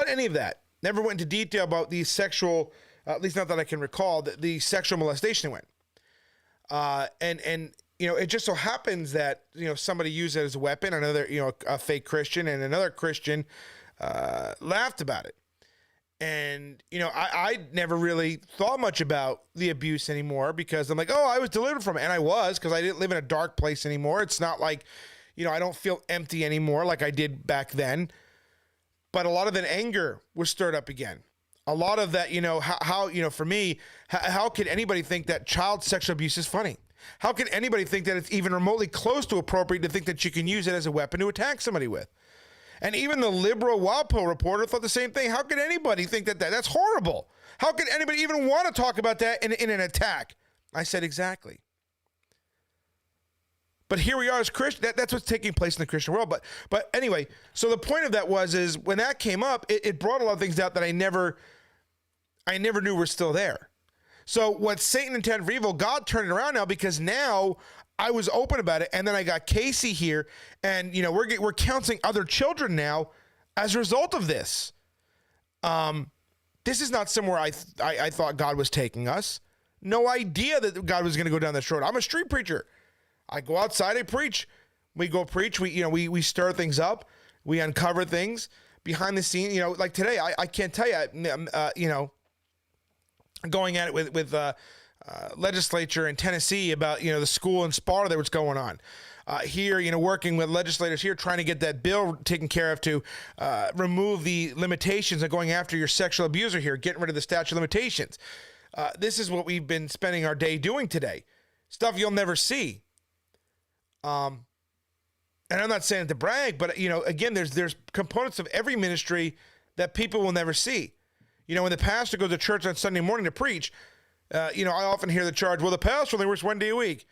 any of that. Never went into detail about the sexual, at least not that I can recall, the sexual molestation went. It just so happens that, somebody used it as a weapon, another, a fake Christian, and another Christian laughed about it. And, I never really thought much about the abuse anymore, because I'm like, oh, I was delivered from it. And I was, because I didn't live in a dark place anymore. It's not like, I don't feel empty anymore like I did back then. But a lot of that anger was stirred up again. A lot of that, for me, how could anybody think that child sexual abuse is funny? How can anybody think that it's even remotely close to appropriate to think that you can use it as a weapon to attack somebody with? And even the liberal WAPO reporter thought the same thing. How could anybody think that's horrible? How could anybody even want to talk about that in an attack? I said, exactly. But here we are as Christians. That's what's taking place in the Christian world. But anyway, so the point of that is when that came up, it brought a lot of things out that I never knew were still there. So what Satan intended for evil, God turned it around now, because now I was open about it. And then I got Casey here, and we're counseling other children now as a result of this. This is not somewhere I thought God was taking us. No idea that God was going to go down this road. I'm a street preacher. I go outside, I preach. We go preach. We stir things up. We uncover things behind the scenes. Like today, I can't tell you. Going at it with legislature in Tennessee about, the school in Sparta that was going on. Here, working with legislators here, trying to get that bill taken care of to remove the limitations of going after your sexual abuser here, getting rid of the statute of limitations. This is what we've been spending our day doing today. Stuff you'll never see. And I'm not saying it to brag, but, again, there's components of every ministry that people will never see. When the pastor goes to church on Sunday morning to preach, I often hear the charge, well, the pastor only works one day a week.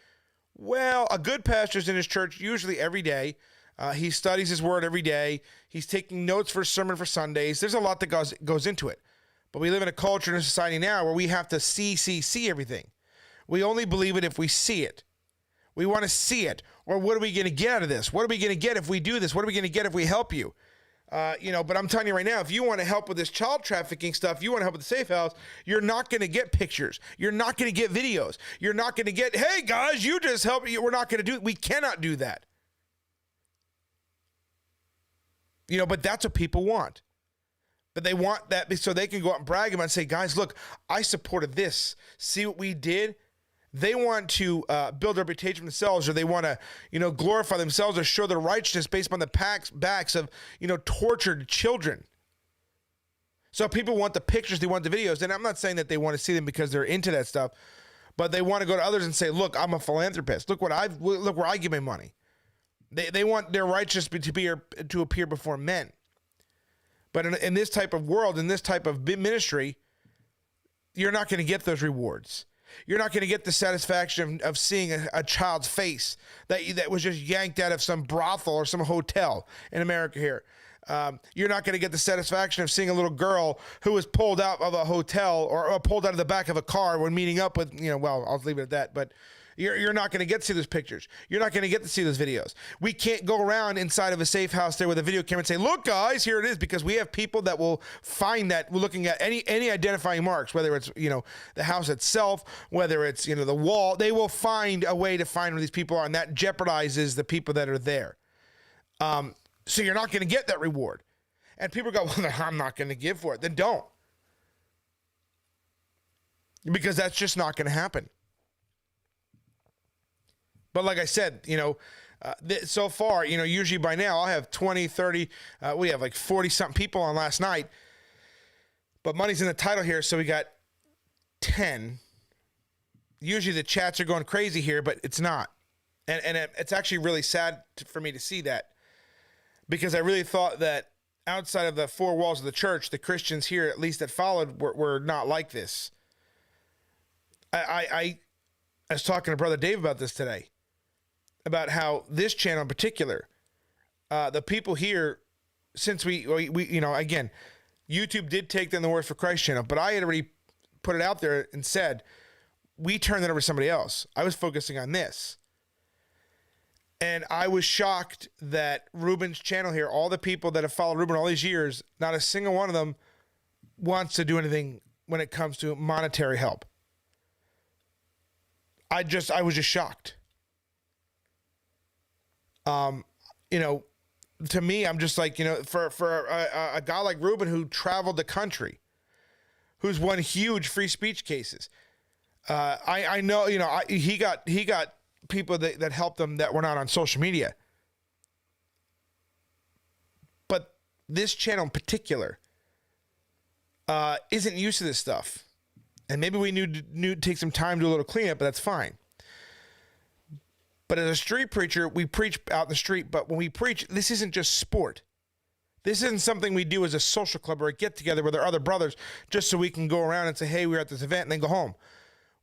Well, a good pastor's in his church usually every day. He studies his word every day. He's taking notes for a sermon for Sundays. There's a lot that goes into it. But we live in a culture and a society now where we have to see everything. We only believe it if we see it. We want to see it. Or what are we going to get out of this? What are we going to get if we do this? What are we going to get if we help you? But I'm telling you right now, if you want to help with this child trafficking stuff, you want to help with the safe house, you're not going to get pictures. You're not going to get videos. You're not going to get, hey guys, you just help. We're not going to do it. We cannot do that. But that's what people want. But they want that so they can go out and brag about it and say, guys, look, I supported this. See what we did? They want to build a reputation for themselves, or they want to, glorify themselves or show their righteousness based upon the backs of, tortured children. So people want the pictures, they want the videos. And I'm not saying that they want to see them because they're into that stuff, but they want to go to others and say, look, I'm a philanthropist. Look where I give my money. They want their righteousness to appear before men. But in this type of world, in this type of ministry, you're not going to get those rewards. You're not going to get the satisfaction of seeing a child's face that was just yanked out of some brothel or some hotel in America here. You're not going to get the satisfaction of seeing a little girl who was pulled out of a hotel or pulled out of the back of a car when meeting up with, I'll leave it at that. But you're not going to get to see those pictures. You're not going to get to see those videos. We can't go around inside of a safe house there with a video camera and say, look, guys, here it is, because we have people that will find that looking at any identifying marks, whether it's, the house itself, whether it's, the wall. They will find a way to find where these people are, and that jeopardizes the people that are there. So you're not going to get that reward. And people go, well, I'm not going to give for it. Then don't. Because that's just not going to happen. But like I said, so far, usually by now I'll have 20, 30, we have like 40-something people on last night. But money's in the title here, so we got 10. Usually the chats are going crazy here, but it's not. And it's actually really sad for me to see that, because I really thought that outside of the four walls of the church, the Christians here, at least that followed, were not like this. I was talking to Brother Dave about this today, about how this channel in particular, the people here, since we again, YouTube did take them the Words for Christ channel, but I had already put it out there and said, we turned it over to somebody else. I was focusing on this. And I was shocked that Ruben's channel here, all the people that have followed Ruben all these years, not a single one of them wants to do anything when it comes to monetary help. I was just shocked. To me, I'm just like, for a guy like Ruben who traveled the country, who's won huge free speech cases. I know, he got people that helped him that were not on social media. But this channel in particular isn't used to this stuff. And maybe we need to take some time to do a little cleanup, but that's fine. But as a street preacher, we preach out in the street. But when we preach, this isn't just sport. This isn't something we do as a social club or a get-together with our other brothers just so we can go around and say, hey, we're at this event, and then go home.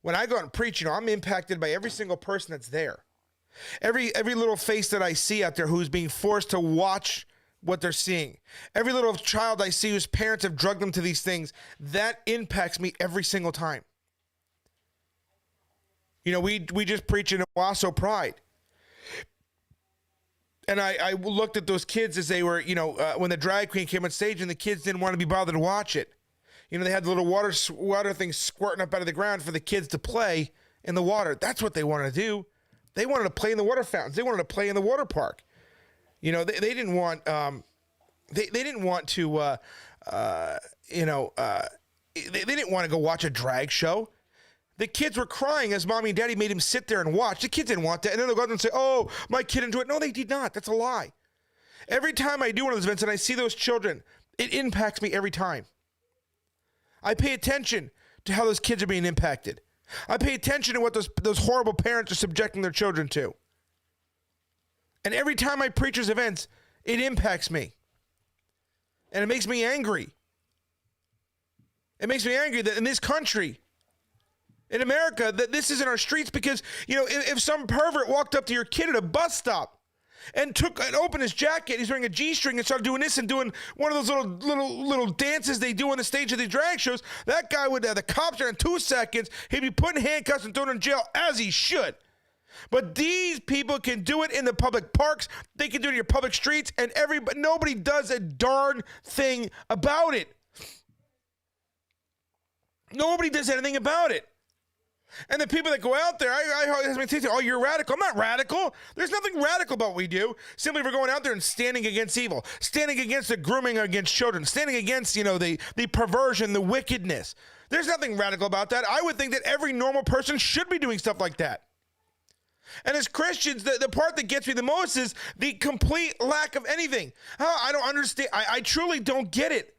When I go out and preach, I'm impacted by every single person that's there. Every little face that I see out there who's being forced to watch what they're seeing. Every little child I see whose parents have drugged them to these things, that impacts me every single time. We just preach in Owasso Pride. And I looked at those kids as they were, when the drag queen came on stage, and the kids didn't want to be bothered to watch it. They had the little water things squirting up out of the ground for the kids to play in the water. That's what they wanted to do. They wanted to play in the water fountains. They wanted to play in the water park. They didn't want they didn't want to they didn't want to go watch a drag show. The kids were crying as mommy and daddy made him sit there and watch. The kids didn't want that. And then they'll go out and say, oh, my kid enjoyed it. No, they did not. That's a lie. Every time I do one of those events and I see those children, it impacts me every time. I pay attention to how those kids are being impacted. I pay attention to what those horrible parents are subjecting their children to. And every time I preach those events, it impacts me. And it makes me angry. It makes me angry that in this country, in America, that this is in our streets, because, if some pervert walked up to your kid at a bus stop and opened his jacket. He's wearing a G-string and started doing this and doing one of those little dances they do on the stage of these drag shows. That guy would, the cops are in 2 seconds. He'd be put in handcuffs and thrown in jail, as he should. But these people can do it in the public parks. They can do it in your public streets, and nobody does a darn thing about it. Nobody does anything about it. And the people that go out there, oh, you're radical. I'm not radical. There's nothing radical about what we do. Simply we're going out there and standing against evil, standing against the grooming against children, standing against, the perversion, the wickedness. There's nothing radical about that. I would think that every normal person should be doing stuff like that. And as Christians, the part that gets me the most is the complete lack of anything. I don't understand. I truly don't get it.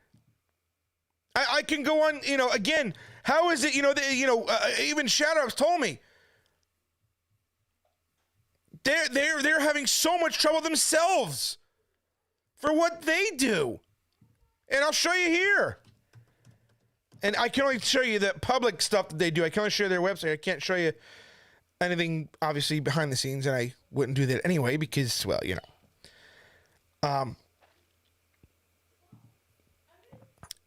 I can go on, again, how is it, even Shatter Ops told me, they're having so much trouble themselves for what they do. And I'll show you here. And I can only show you the public stuff that they do. I can only show you their website. I can't show you anything, obviously, behind the scenes, and I wouldn't do that anyway because, well,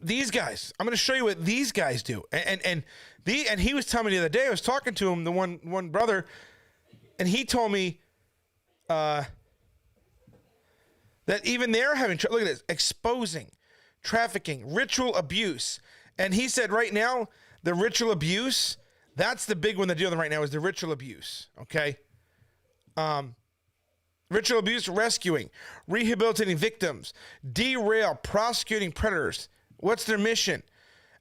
these guys, I'm going to show you what these guys do. And he was telling me the other day, I was talking to him, the one brother, and he told me that even they're having trouble. Look at this, exposing, trafficking, ritual abuse. And he said right now, the ritual abuse, that's the big one they're dealing with right now is the ritual abuse, okay? Ritual abuse, rescuing, rehabilitating victims, derail, prosecuting predators. What's their mission?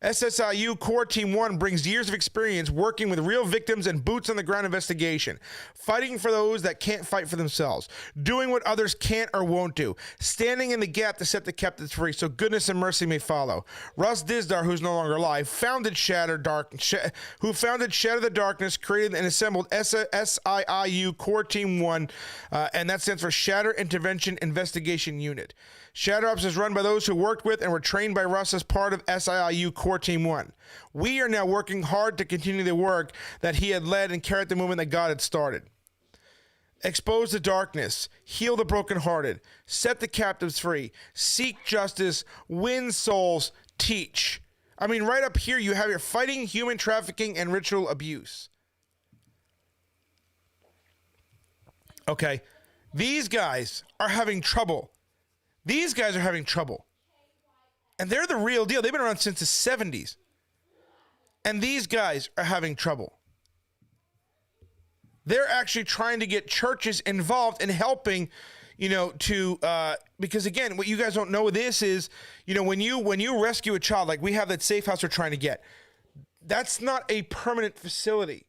SSIU Core Team 1 brings years of experience working with real victims and boots-on-the-ground investigation, fighting for those that can't fight for themselves, doing what others can't or won't do, standing in the gap to set the captives free so goodness and mercy may follow. Russ Dizdar, who's no longer alive, founded Shatter the Darkness, created and assembled SIIU Core Team 1, and that stands for Shatter Intervention Investigation Unit. Shatter Ops is run by those who worked with and were trained by Russ as part of SIIU Core Team 1. We are now working hard to continue the work that he had led and carried the movement that God had started. Expose the darkness, heal the brokenhearted, set the captives free, seek justice, win souls, teach. I mean, right up here, you have your fighting human trafficking and ritual abuse. Okay, these guys are having trouble. These guys are having trouble. And they're the real deal. They've been around since the 70s. And these guys are having trouble. They're actually trying to get churches involved in helping, because again, what you guys don't know this is, when you rescue a child, like we have that safe house we're trying to get, that's not a permanent facility.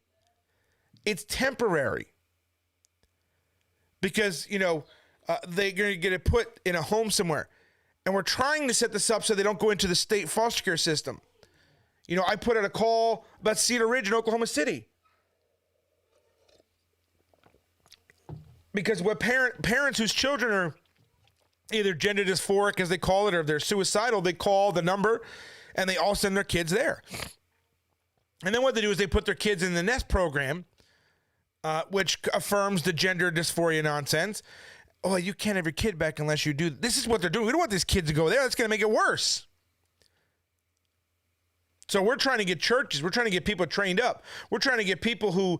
It's temporary. Because, they're going to get it put in a home somewhere. And we're trying to set this up so they don't go into the state foster care system. I put out a call about Cedar Ridge in Oklahoma City. Because what parents whose children are either gender dysphoric, as they call it, or if they're suicidal, they call the number and they all send their kids there. And then what they do is they put their kids in the NEST program, which affirms the gender dysphoria nonsense. Oh, you can't have your kid back unless you do. This is what they're doing. We don't want these kids to go there. That's going to make it worse. So we're trying to get churches. We're trying to get people trained up. We're trying to get people who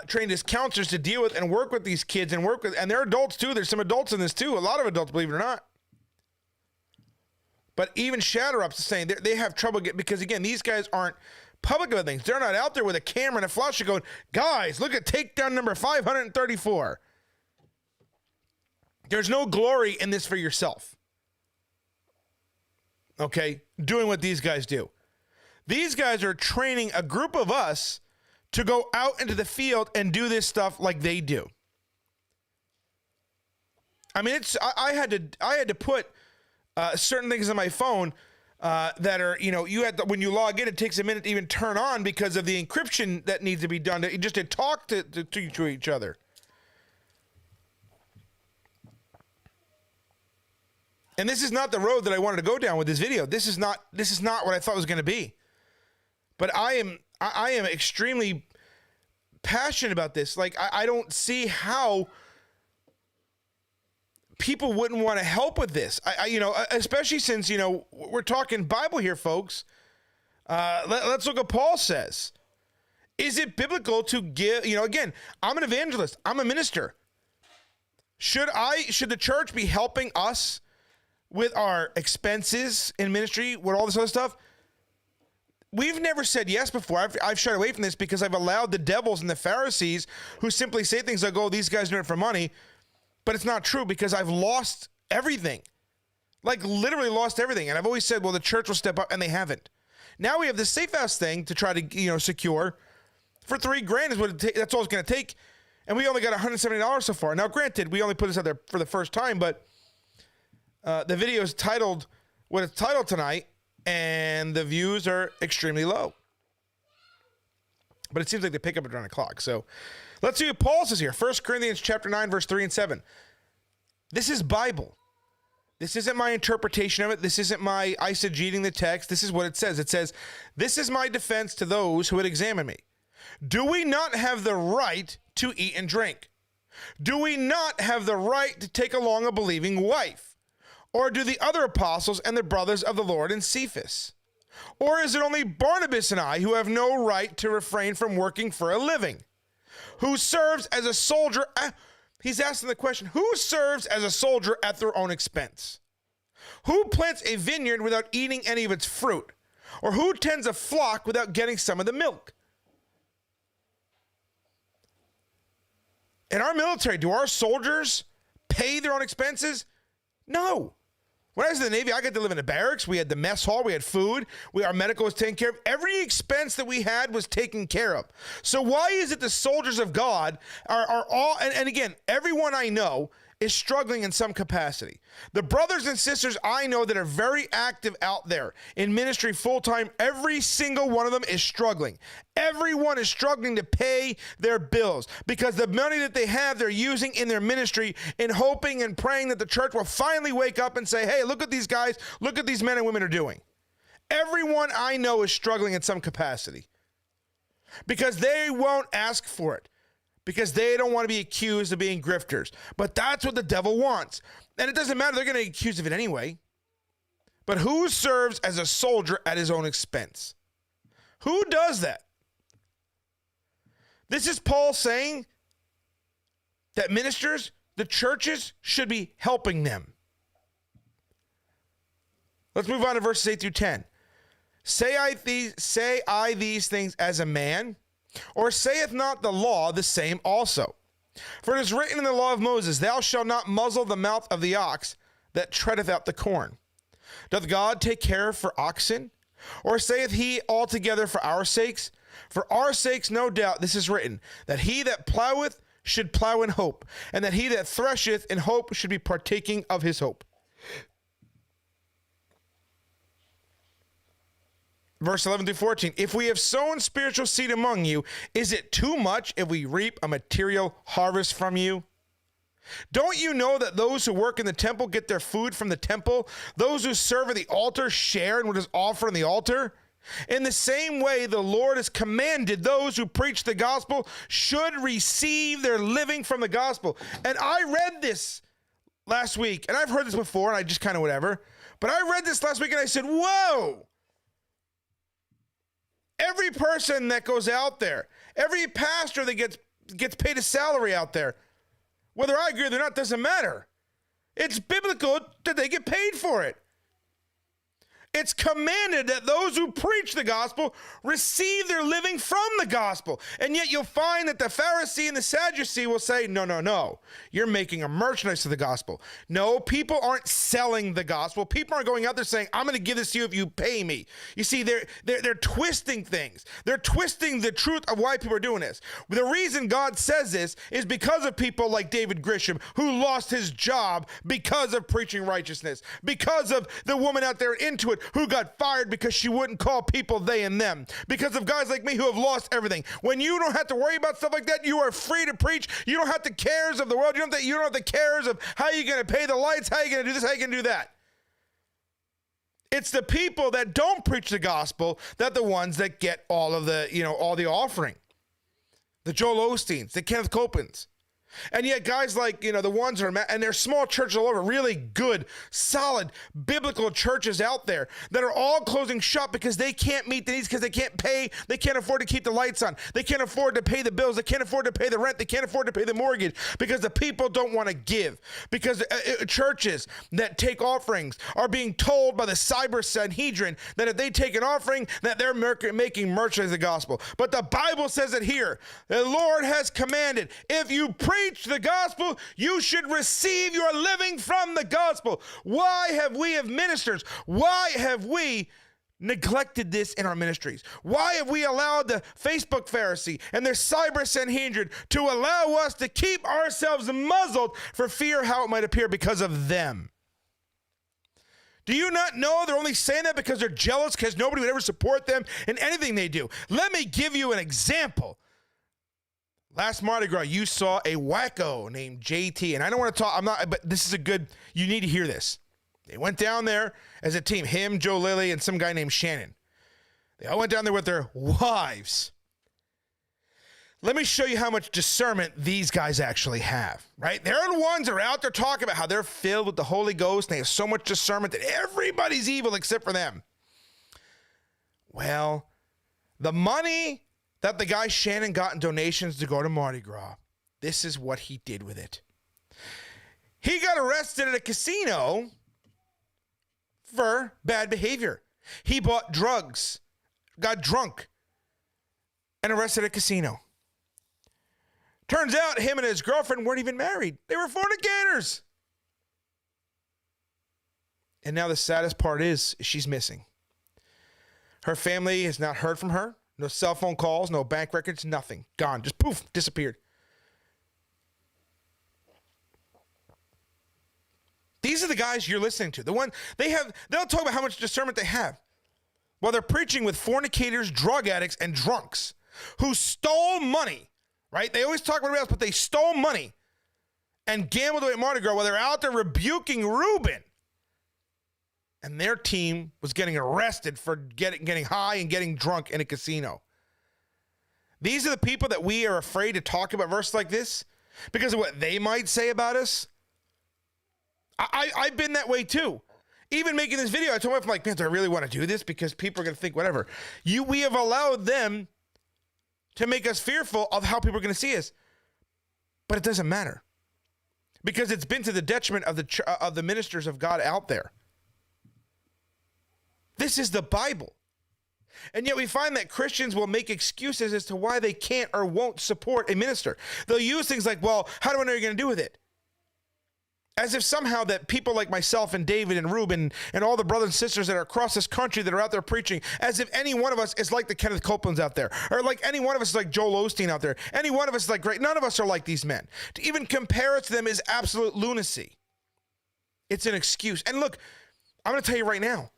trained as counselors to deal with and work with these kids and and they're adults too. There's some adults in this too. A lot of adults, believe it or not. But even Shatter Ops is saying they have trouble because again, these guys aren't public about things. They're not out there with a camera and a flasher going, guys, look at takedown number 534. There's no glory in this for yourself. Okay? Doing what these guys do. These guys are training a group of us to go out into the field and do this stuff like they do. I mean, I had to put certain things on my phone that are, when you log in, it takes a minute to even turn on because of the encryption that needs to be done just to talk to each other. And this is not the road that I wanted to go down with this video. This is not what I thought it was going to be. But I am extremely passionate about this. Like I don't see how people wouldn't want to help with this. Especially since, we're talking Bible here, folks. Let's look what Paul says. Is it biblical to give, again, I'm an evangelist. I'm a minister. Should the church be helping us with our expenses in ministry, with all this other stuff? We've never said yes before. I've shied away from this because I've allowed the devils and the Pharisees who simply say things like, oh, these guys doing it for money. But it's not true because I've lost everything. Like literally lost everything. And I've always said, well, the church will step up, and they haven't. Now we have this safe house thing to try to, secure for $3,000 is what that's all it's going to take. And we only got $170 so far. Now, granted, we only put this out there for the first time, but the video is titled what it's titled tonight, and the views are extremely low. But it seems like they pick up at around the clock. So let's see what Paul says here. 1 Corinthians chapter 9, verse 3 and 7. This is Bible. This isn't my interpretation of it. This isn't my eisegeting the text. This is what it says. It says, this is my defense to those who would examine me. Do we not have the right to eat and drink? Do we not have the right to take along a believing wife? Or do the other apostles and the brothers of the Lord and Cephas? Or is it only Barnabas and I who have no right to refrain from working for a living? Who serves as a soldier? He's asking the question, who serves as a soldier at their own expense? Who plants a vineyard without eating any of its fruit? Or who tends a flock without getting some of the milk? In our military, do our soldiers pay their own expenses? No. When I was in the Navy, I got to live in a barracks. We had the mess hall. We had food. Our medical was taken care of. Every expense that we had was taken care of. So why is it the soldiers of God are all, and again, everyone I know is struggling in some capacity. The brothers and sisters I know that are very active out there in ministry full-time, every single one of them is struggling. Everyone is struggling to pay their bills because the money that they have, they're using in their ministry in hoping and praying that the church will finally wake up and say, hey, look at these guys, look at these men and women are doing. Everyone I know is struggling in some capacity because they won't ask for it, because they don't want to be accused of being grifters. But that's what the devil wants. And it doesn't matter, they're going to get accused of it anyway. But who serves as a soldier at his own expense? Who does that? This is Paul saying that ministers, the churches, should be helping them. Let's move on to verses 8 through 10. Say I these things as a man? Or saith not the law the same also? For it is written in the law of Moses, thou shalt not muzzle the mouth of the ox that treadeth out the corn. Doth God take care for oxen? Or saith he altogether for our sakes? For our sakes, no doubt, this is written, that he that ploweth should plow in hope, and that he that thresheth in hope should be partaking of his hope. Verse 11 through 14, if we have sown spiritual seed among you, is it too much if we reap a material harvest from you? Don't you know that those who work in the temple get their food from the temple? Those who serve at the altar share in what is offered on the altar? In the same way, the Lord has commanded those who preach the gospel should receive their living from the gospel. And I read this last week, and I've heard this before, and I just kind of whatever. But I read this last week, and I said, whoa! Every person that goes out there, every pastor that gets paid a salary out there, whether I agree with it or not, doesn't matter. It's biblical that they get paid for it. It's commanded that those who preach the gospel receive their living from the gospel. And yet you'll find that the Pharisee and the Sadducee will say, no. You're making a merchandise of the gospel. No, people aren't selling the gospel. People aren't going out there saying, I'm going to give this to you if you pay me. You see, they're twisting things. They're twisting the truth of why people are doing this. The reason God says this is because of people like David Grisham, who lost his job because of preaching righteousness, because of the woman out there in Intuit who got fired because she wouldn't call people they and them, because of guys like me who have lost everything. When you don't have to worry about stuff like that, you are free to preach. You don't have the cares of the world. You don't have the cares of how you're going to pay the lights, how you're going to do this, how you're going to do that. It's the people that don't preach the gospel that the ones that get all of the, all the offering. The Joel Osteens, the Kenneth Copelands. And yet guys like, the ones that are, and there's small churches all over, really good, solid, biblical churches out there that are all closing shop because they can't meet the needs, because they can't pay, they can't afford to keep the lights on, they can't afford to pay the bills, they can't afford to pay the rent, they can't afford to pay the mortgage, because the people don't want to give. Because churches that take offerings are being told by the cyber Sanhedrin that if they take an offering, that they're making merchandise of the gospel. But the Bible says it here. The Lord has commanded, if you preach the gospel, you should receive your living from the gospel. Why have we as ministers, why have we neglected this in our ministries? Why have we allowed the Facebook Pharisee and their cyber Sanhedrin to allow us to keep ourselves muzzled for fear how it might appear because of them? Do you not know they're only saying that because they're jealous, because nobody would ever support them in anything they do? Let me give you an example. Last Mardi Gras, you saw a wacko named JT, and I don't want to talk, but this is you need to hear this. They went down there as a team, him, Joe Lilly, and some guy named Shannon. They all went down there with their wives. Let me show you how much discernment these guys actually have, right? They're the ones that are out there talking about how they're filled with the Holy Ghost, and they have so much discernment that everybody's evil except for them. Well, the money that the guy Shannon got in donations to go to Mardi Gras, this is what he did with it. He got arrested at a casino for bad behavior. He bought drugs, got drunk, and arrested at a casino. Turns out him and his girlfriend weren't even married. They were fornicators. And now the saddest part is she's missing. Her family has not heard from her. No cell phone calls, no bank records, nothing. Gone. Just poof, disappeared. These are the guys you're listening to. They'll talk about how much discernment they have while they're preaching with fornicators, drug addicts, and drunks who stole money, right? They always talk about everybody else, but they stole money and gambled away at Mardi Gras while they're out there rebuking Reuben. And their team was getting arrested for getting high and getting drunk in a casino. These are the people that we are afraid to talk about verses like this because of what they might say about us. I've been that way too. Even making this video, I told my wife, man, do I really want to do this? Because people are going to think whatever. We have allowed them to make us fearful of how people are going to see us. But it doesn't matter. Because it's been to the detriment of the ministers of God out there. This is the Bible. And yet we find that Christians will make excuses as to why they can't or won't support a minister. They'll use things like, well, how do I know you're going to do with it? As if somehow that people like myself and David and Reuben and all the brothers and sisters that are across this country that are out there preaching, as if any one of us is like the Kenneth Copelands out there, or like any one of us is like Joel Osteen out there. Any one of us is like great. None of us are like these men. To even compare us to them is absolute lunacy. It's an excuse. And look, I'm going to tell you right now,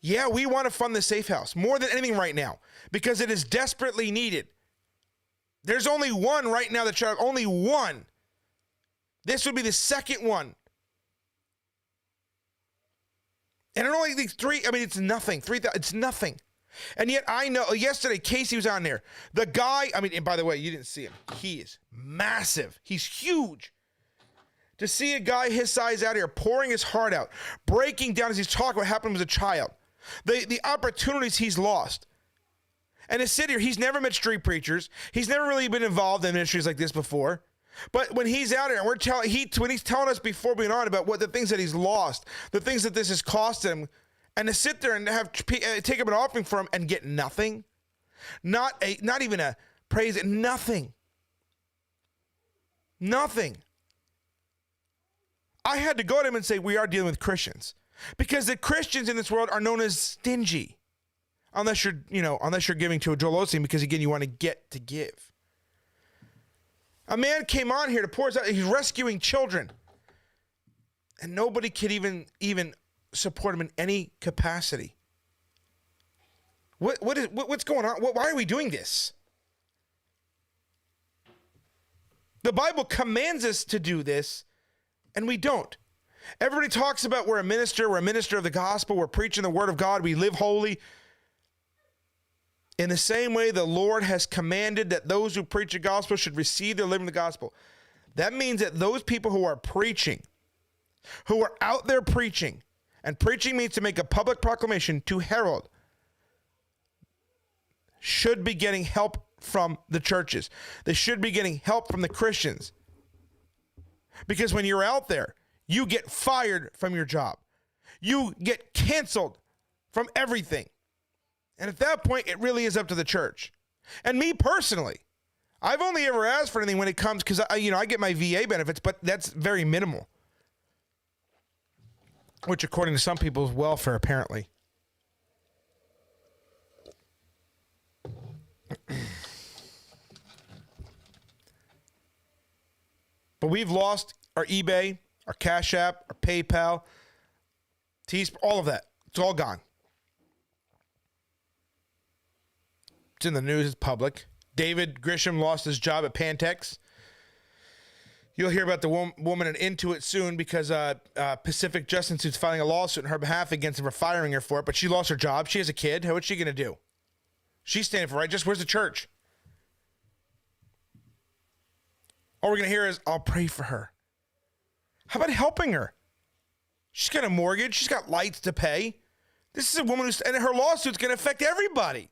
yeah, we want to fund the safe house more than anything right now because it is desperately needed. There's only one right now only one. This would be the second one. And it only these three, it's nothing. 3,000, it's nothing. And yet I know, yesterday Casey was on there. The guy, and by the way, you didn't see him. He is massive. He's huge. To see a guy his size out here pouring his heart out, breaking down as he's talking what happened as a child. The opportunities he's lost. And to sit here, he's never met street preachers. He's never really been involved in ministries like this before. But when he's out here, and when he's telling us before being on about what the things that he's lost, the things that this has cost him, and to sit there and have take up an offering for him and get nothing, not even a praise, nothing. I had to go to him and say, we are dealing with Christians. Because the Christians in this world are known as stingy. Unless you're giving to a Joel Osteen, because again, you want to get to give. A man came on here to pour us out. He's rescuing children. And nobody could even support him in any capacity. What's going on? Why are we doing this? The Bible commands us to do this, and we don't. Everybody talks about we're a minister of the gospel, we're preaching the word of God, we live holy. In the same way, the Lord has commanded that those who preach the gospel should receive their living the gospel. That means that those people who are preaching, who are out there preaching, and preaching means to make a public proclamation to herald, should be getting help from the churches. They should be getting help from the Christians. Because when you're out there, you get fired from your job. You get canceled from everything. And at that point, it really is up to the church. And me personally, I've only ever asked for anything when it comes, because I get my VA benefits, but that's very minimal. Which, according to some people, is welfare, apparently. But we've lost our eBay, our Cash App, our PayPal, all of that. It's all gone. It's in the news. It's public. David Grisham lost his job at Pantex. You'll hear about the woman at Intuit soon, because Pacific Justice Suit's filing a lawsuit on her behalf against her for firing her for it, but she lost her job. She has a kid. What's she going to do? She's standing for right. Just where's the church? All we're going to hear is, I'll pray for her. How about helping her? She's got a mortgage. She's got lights to pay. This is a woman and her lawsuit's going to affect everybody.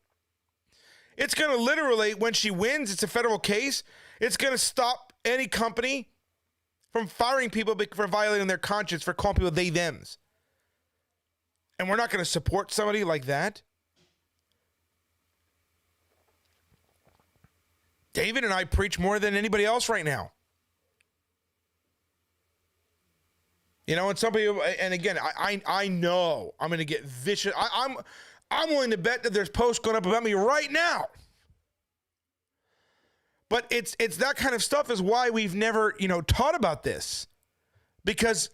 It's going to literally, when she wins, it's a federal case. It's going to stop any company from firing people for violating their conscience, for calling people they, thems. And we're not going to support somebody like that. David and I preach more than anybody else right now. You know, and some people, and again, I know I'm going to get vicious. I'm willing to bet that there's posts going up about me right now. But it's that kind of stuff is why we've never, taught about this. Because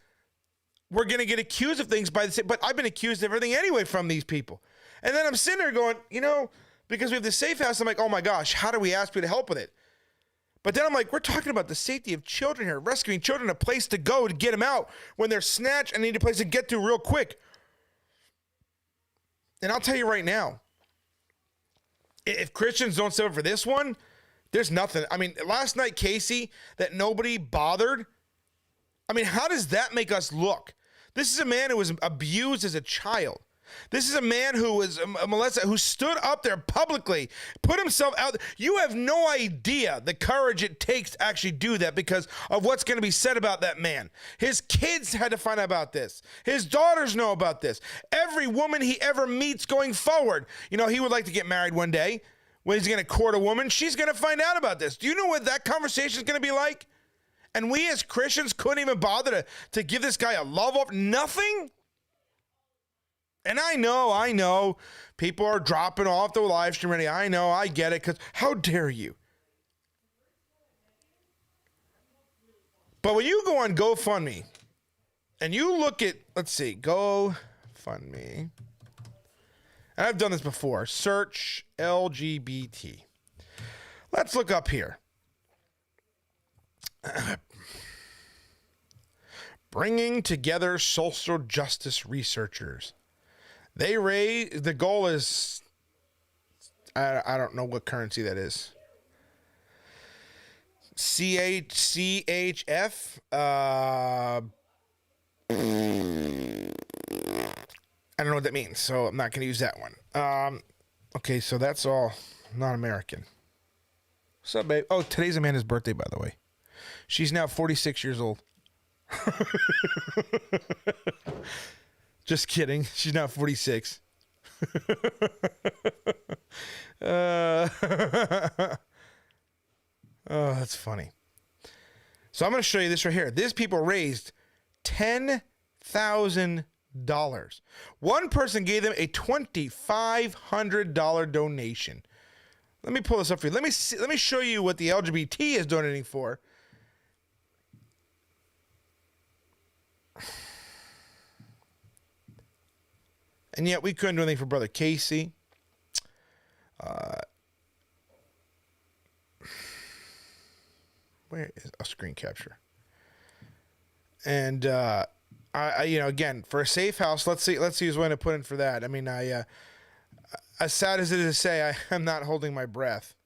we're going to get accused of things but I've been accused of everything anyway from these people. And then I'm sitting there going, because we have the safe house, I'm like, oh my gosh, how do we ask people to help with it? But then I'm like, we're talking about the safety of children here, rescuing children, a place to go to get them out when they're snatched and need a place to get to real quick. And I'll tell you right now, if Christians don't stand up for this one, there's nothing. I mean, last night, Casey, that nobody bothered. I mean, how does that make us look? This is a man who was abused as a child. This is a man who was molested, who stood up there publicly, put himself out there. You have no idea the courage it takes to actually do that because of what's going to be said about that man. His kids had to find out about this. His daughters know about this. Every woman he ever meets going forward, he would like to get married one day. When he's going to court a woman, she's going to find out about this. Do you know what that conversation is going to be like? And we as Christians couldn't even bother to give this guy a love offer. Nothing? And I know, people are dropping off the live stream already. I know, I get it, because how dare you? But when you go on GoFundMe, and you look at, let's see, GoFundMe, and I've done this before, search LGBT. Let's look up here. Bringing together social justice researchers. The goal is, I don't know what currency that is. CHF. I don't know what that means, so I'm not going to use that one. Okay, so that's all not American. What's up, babe? Oh, today's Amanda's birthday, by the way. She's now 46 years old. Just kidding. She's now 46. Oh, that's funny. So I'm going to show you this right here. These people raised $10,000. One person gave them a $2,500 donation. Let me pull this up for you. Let me show you what the LGBT is donating for. And yet we couldn't do anything for Brother Casey. Where is a screen capture? And again, for a safe house, let's see who's going to put in for that. I mean, as sad as it is to say, I'm not holding my breath.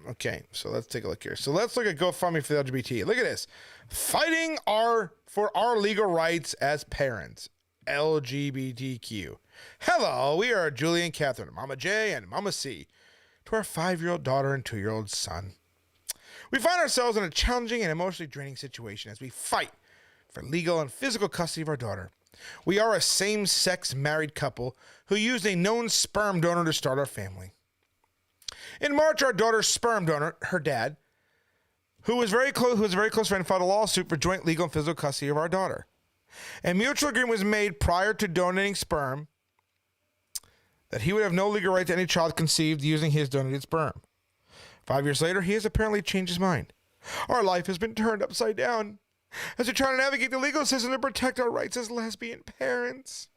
Okay, so let's take a look here. So let's look at GoFundMe for the LGBT. Look at this. Fighting for our legal rights as parents. LGBTQ. Hello, we are Julie and Catherine, Mama J and Mama C, to our 5-year-old daughter and 2-year-old son. We find ourselves in a challenging and emotionally draining situation as we fight for legal and physical custody of our daughter. We are a same-sex married couple who used a known sperm donor to start our family. In March, our daughter's sperm donor, her dad, who was a very close friend, filed a lawsuit for joint legal and physical custody of our daughter. A mutual agreement was made prior to donating sperm that he would have no legal right to any child conceived using his donated sperm. 5 years later, he has apparently changed his mind. Our life has been turned upside down as we try to navigate the legal system to protect our rights as lesbian parents.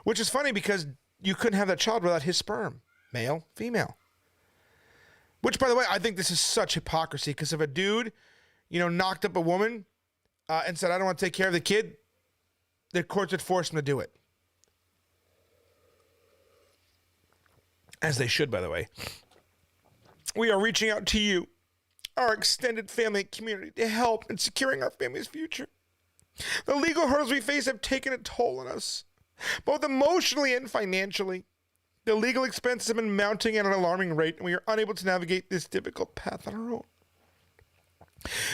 Which is funny because you couldn't have that child without his sperm. Male, female. Which, by the way, I think this is such hypocrisy, because if a dude, knocked up a woman and said, I don't want to take care of the kid, the courts would force him to do it. As they should, by the way. We are reaching out to you, our extended family and community, to help in securing our family's future. The legal hurdles we face have taken a toll on us, both emotionally and financially. The legal expenses have been mounting at an alarming rate, and we are unable to navigate this difficult path on our own.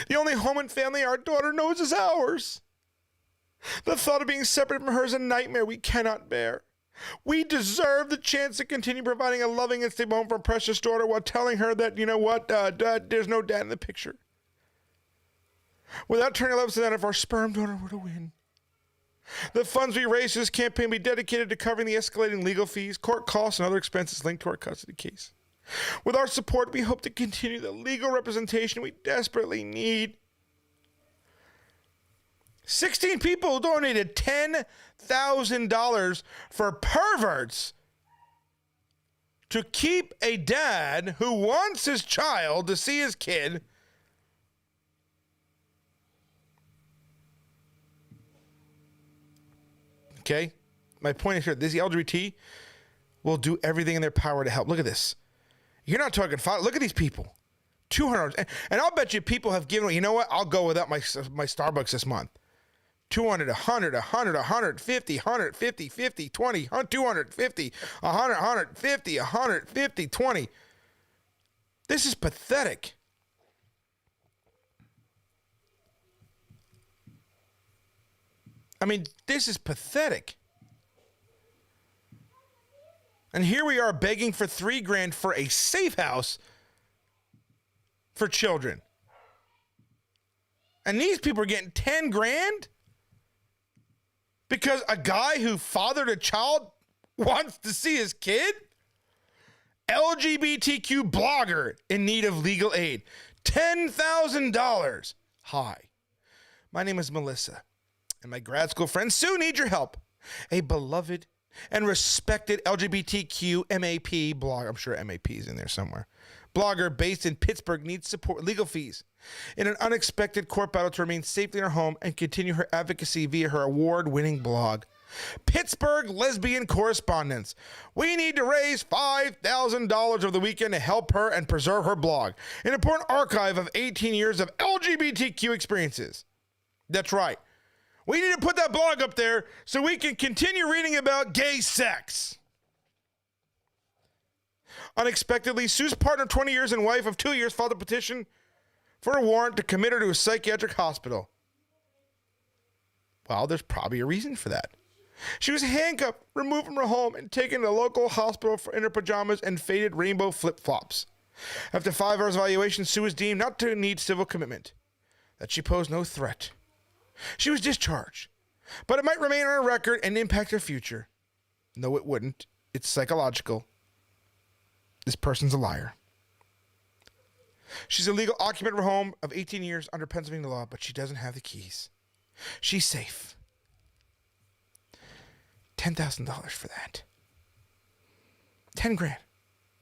The only home and family our daughter knows is ours. The thought of being separate from her is a nightmare we cannot bear. We deserve the chance to continue providing a loving and stable home for our precious daughter while telling her that, there's no dad in the picture. Without turning love to that if our sperm donor were to win. The funds we raise for this campaign will be dedicated to covering the escalating legal fees, court costs, and other expenses linked to our custody case. With our support, we hope to continue the legal representation we desperately need. 16 people donated $10,000 for perverts to keep a dad who wants his child to see his kid okay? My point is here, this LGBT will do everything in their power to help. Look at this. You're not talking five. Look at these people. 200. And I'll bet you people have given, you know what? I'll go without my Starbucks this month. 200, 100, 100, 150, 150, 50, 20, 250, 100, 150, 150, 20. This is pathetic. I mean, this is pathetic. And here we are begging for $3,000 for a safe house for children. And these people are getting $10,000 because a guy who fathered a child wants to see his kid? LGBTQ blogger in need of legal aid. $10,000. Hi, my name is Melissa. And my grad school friend Sue needs your help. A beloved and respected LGBTQ MAP blogger, I'm sure MAP is in there somewhere, blogger based in Pittsburgh needs support legal fees in an unexpected court battle to remain safely in her home and continue her advocacy via her award-winning blog. Pittsburgh Lesbian Correspondence. We need to raise $5,000 over the weekend to help her and preserve her blog, an important archive of 18 years of LGBTQ experiences. That's right. We need to put that blog up there so we can continue reading about gay sex. Unexpectedly, Sue's partner of 20 years and wife of 2 years filed a petition for a warrant to commit her to a psychiatric hospital. Well, there's probably a reason for that. She was handcuffed, removed from her home, and taken to a local hospital in her pajamas and faded rainbow flip-flops. After 5 hours of evaluation, Sue was deemed not to need civil commitment, that she posed no threat. She was discharged, but it might remain on her record and impact her future. No, it wouldn't. It's psychological. This person's a liar. She's a legal occupant of her home of 18 years under Pennsylvania law, but she doesn't have the keys. She's safe. $10,000 for that. $10,000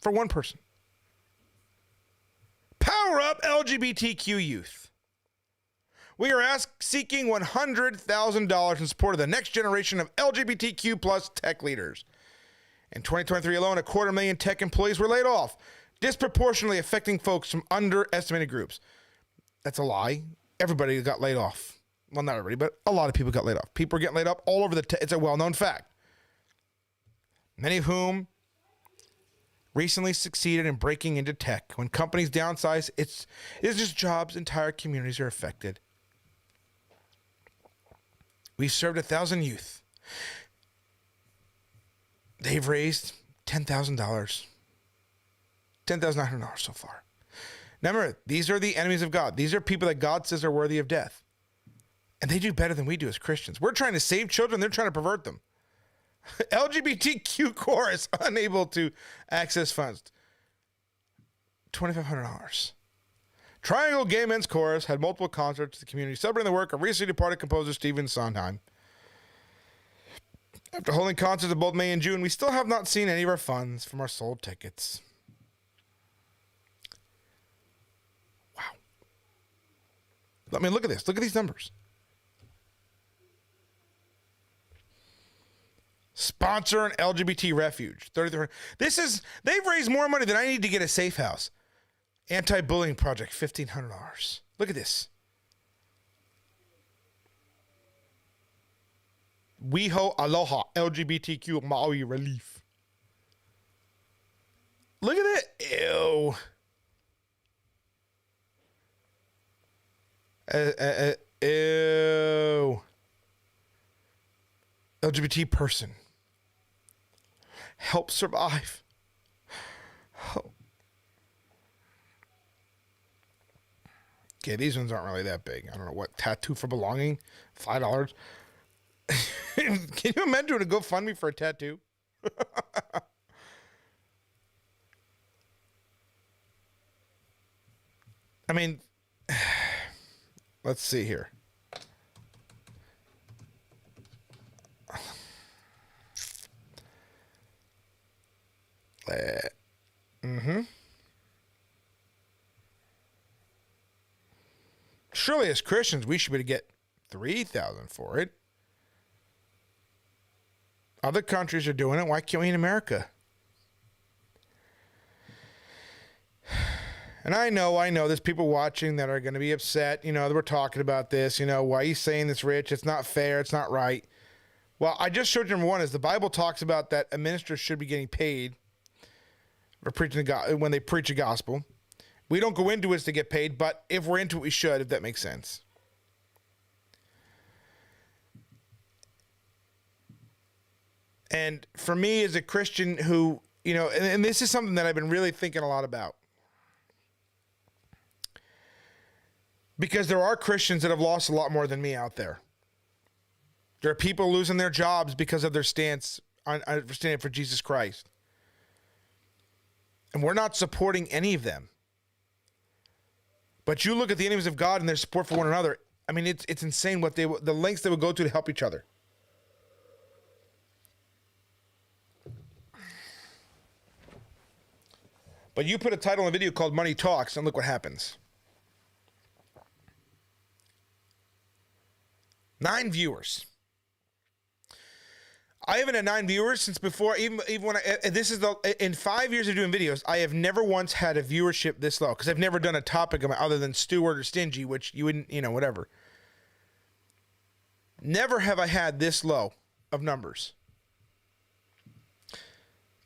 for one person. Power up LGBTQ youth. We are seeking $100,000 in support of the next generation of LGBTQ plus tech leaders. In 2023 alone, 250,000 tech employees were laid off. disproportionately affecting folks from underestimated groups. That's a lie. Everybody got laid off. Well, not everybody, but a lot of people got laid off. People are getting laid off all over it's a well-known fact. Many of whom recently succeeded in breaking into tech. When companies downsize, it's just jobs, entire communities are affected. We've served 1,000 youth. They've raised $10,000. $10,900 so far. Now remember, these are the enemies of God. These are people that God says are worthy of death. And they do better than we do as Christians. We're trying to save children. They're trying to pervert them. LGBTQ chorus unable to access funds. $2,500. Triangle Gay Men's Chorus had multiple concerts to the community celebrating the work of recently departed composer Stephen Sondheim. After holding concerts in both May and June, we still have not seen any of our funds from our sold tickets. Wow. I mean, look at this. Look at these numbers. Sponsor an LGBT refuge. 33. They've raised more money than I need to get a safe house. Anti-bullying project, $1,500. Look at this. WeHo Aloha LGBTQ Maui Relief. Look at that. Ew. Ew. LGBT person. Help survive. Oh. Okay, these ones aren't really that big. I don't know what. Tattoo for belonging, $5. Can you imagine doing a GoFundMe for a tattoo? I mean, let's see here. Surely, as Christians, we should be able to get $3,000 for it. Other countries are doing it. Why can't we in America? And I know there's people watching that are going to be upset. You know, that we're talking about this. You know, why are you saying this, Rich? It's not fair. It's not right. Well, I just showed you number one is the Bible talks about that a minister should be getting paid for preaching when they preach a gospel. We don't go into it to get paid, but if we're into it, we should, if that makes sense. And for me as a Christian who, you know, and this is something that I've been really thinking a lot about. Because there are Christians that have lost a lot more than me out there. There are people losing their jobs because of their stance on standing for Jesus Christ. And we're not supporting any of them. But you look at the enemies of God and their support for one another. I mean, it's insane what the lengths they would go to help each other. But you put a title on a video called Money Talks, and look what happens. 9 viewers. I haven't had 9 viewers since before, even when in 5 years of doing videos, I have never once had a viewership this low, because I've never done a topic other than steward or stingy, which you wouldn't, you know, whatever. Never have I had this low of numbers.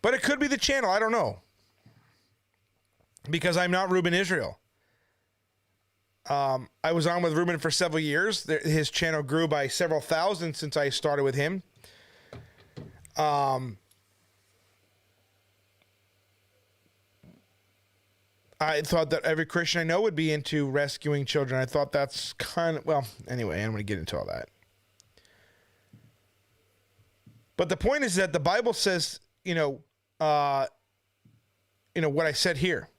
But it could be the channel, I don't know. Because I'm not Ruben Israel. I was on with Ruben for several years. His channel grew by several thousand since I started with him. I thought that every Christian I know would be into rescuing children. I thought that's kind of, well, anyway, I'm going to get into all that. But the point is that the Bible says, what I said here.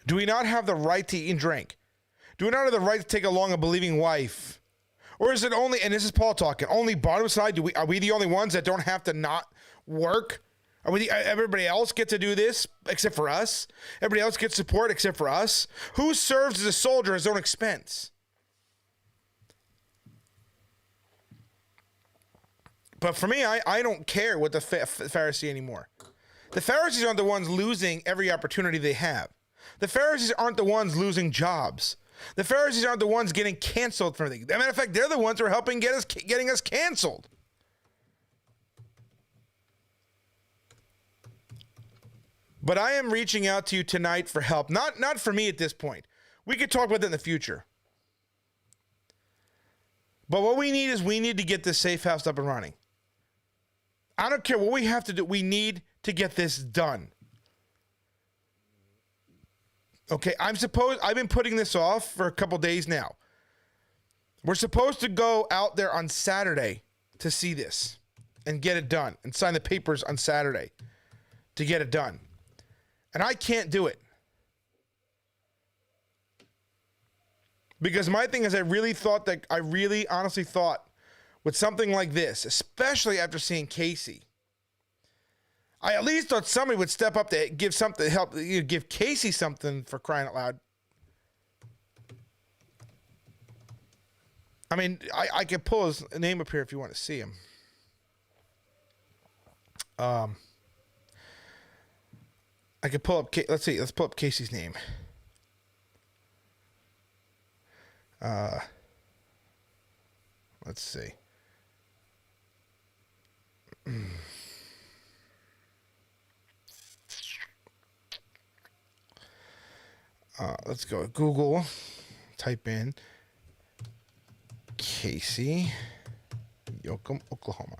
Do we not have the right to eat and drink? Do we not have the right to take along a believing wife? Or is it only, and this is Paul talking, only bottom side? Are we the only ones that don't have to not work? Everybody else get to do this except for us? Everybody else gets support except for us? Who serves as a soldier at his own expense? But for me, I don't care what the Pharisee anymore. The Pharisees aren't the ones losing every opportunity they have. The Pharisees aren't the ones losing jobs. The Pharisees aren't the ones getting canceled for anything. As a matter of fact, they're the ones who are helping getting us canceled. But I am reaching out to you tonight for help. Not for me at this point. We could talk about that in the future. But what we need is we need to get this safe house up and running. I don't care what we have to do. We need to get this done. Okay, I've been putting this off for a couple days now. We're supposed to go out there on Saturday to see this and get it done and sign the papers on Saturday to get it done. And I can't do it. Because my thing is I really honestly thought with something like this, especially after seeing Casey, I at least thought somebody would step up to give something, help, give Casey something, for crying out loud. I mean, I can pull his name up here if you want to see him. I could pull up, let's pull up Casey's name. Let's see. Let's go to Google, type in Casey Yoakum, Oklahoma.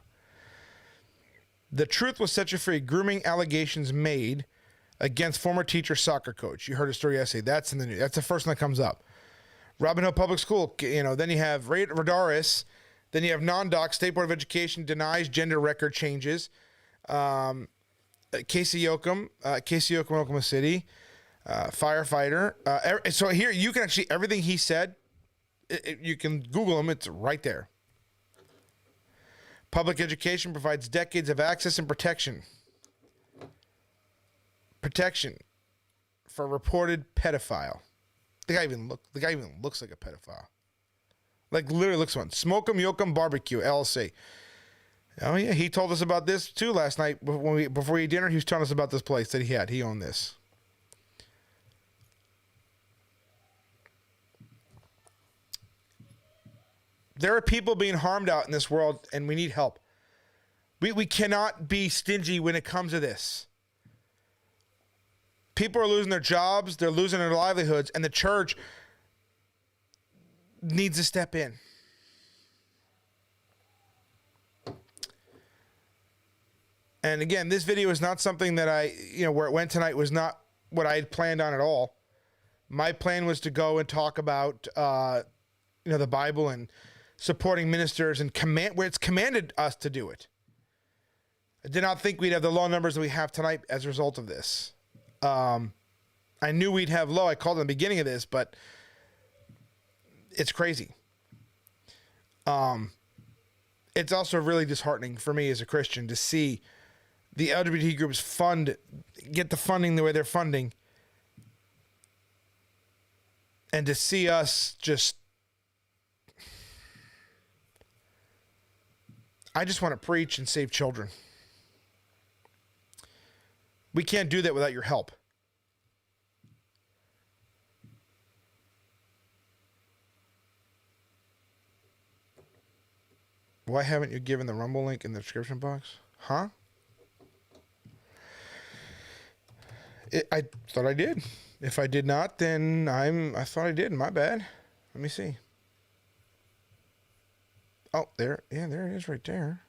The truth will set you free. Grooming allegations made against former teacher, soccer coach. You heard a story yesterday. That's in the news. That's the first one that comes up. Robin Hill Public School. Then you have Radaris. Then you have non-doc. State Board of Education denies gender record changes. Casey Yoakum, Oklahoma City. Firefighter. So here you can actually, everything he said, you can Google him. It's right there. Public education provides decades of access and protection for reported pedophile. The guy even looks like a pedophile. Like literally looks one. Smoke 'em, yoke 'em, barbecue, LLC. Oh yeah, he told us about this too last night before we ate dinner. He was telling us about this place that he owned this. There are people being harmed out in this world, and we need help. We cannot be stingy when it comes to this. People are losing their jobs, they're losing their livelihoods, and the church needs to step in. And again, this video is not something that where it went tonight was not what I had planned on at all. My plan was to go and talk about, the Bible and supporting ministers and where it's commanded us to do it. I did not think we'd have the low numbers that we have tonight as a result of this. I knew we'd have low. I called it in the beginning of this, but it's crazy. It's also really disheartening for me as a Christian to see the LGBT groups get the funding the way they're funding, and to see us I just want to preach and save children. We can't do that without your help. Why haven't you given the Rumble link in the description box? Huh? I thought I did. If I did not, then I thought I did. My bad. Let me see. Oh, there. Yeah, there it is right there.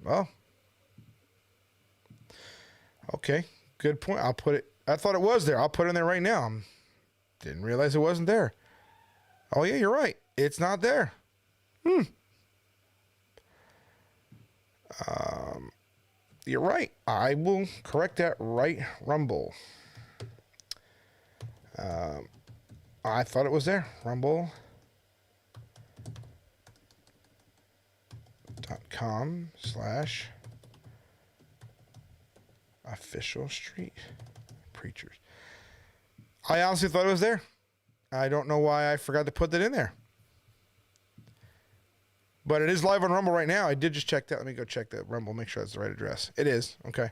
Well. Okay. Good point. I'll put it. I thought it was there. I'll put it in there right now. Didn't realize it wasn't there. Oh, yeah, you're right. It's not there. You're right. I will correct that right, Rumble. I thought it was there. Rumble.com/official street preachers. I honestly thought it was there. I don't know why I forgot to put that in there. But it is live on Rumble right now. I did just check that. Let me go check the Rumble, make sure that's the right address. It is. Okay.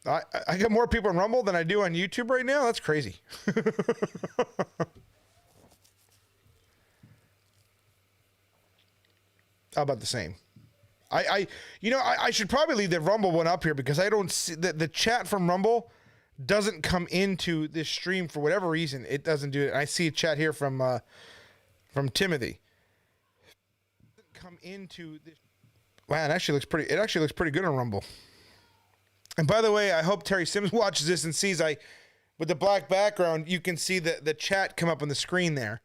I got more people on Rumble than I do on YouTube right now. That's crazy. How about the same? I should probably leave the Rumble one up here because I don't see the chat from Rumble doesn't come into this stream for whatever reason. It doesn't do it. I see a chat here from Timothy. Come into this. Wow, it actually looks pretty good on Rumble. And by the way, I hope Terry Sims watches this and sees with the black background, you can see the chat come up on the screen there.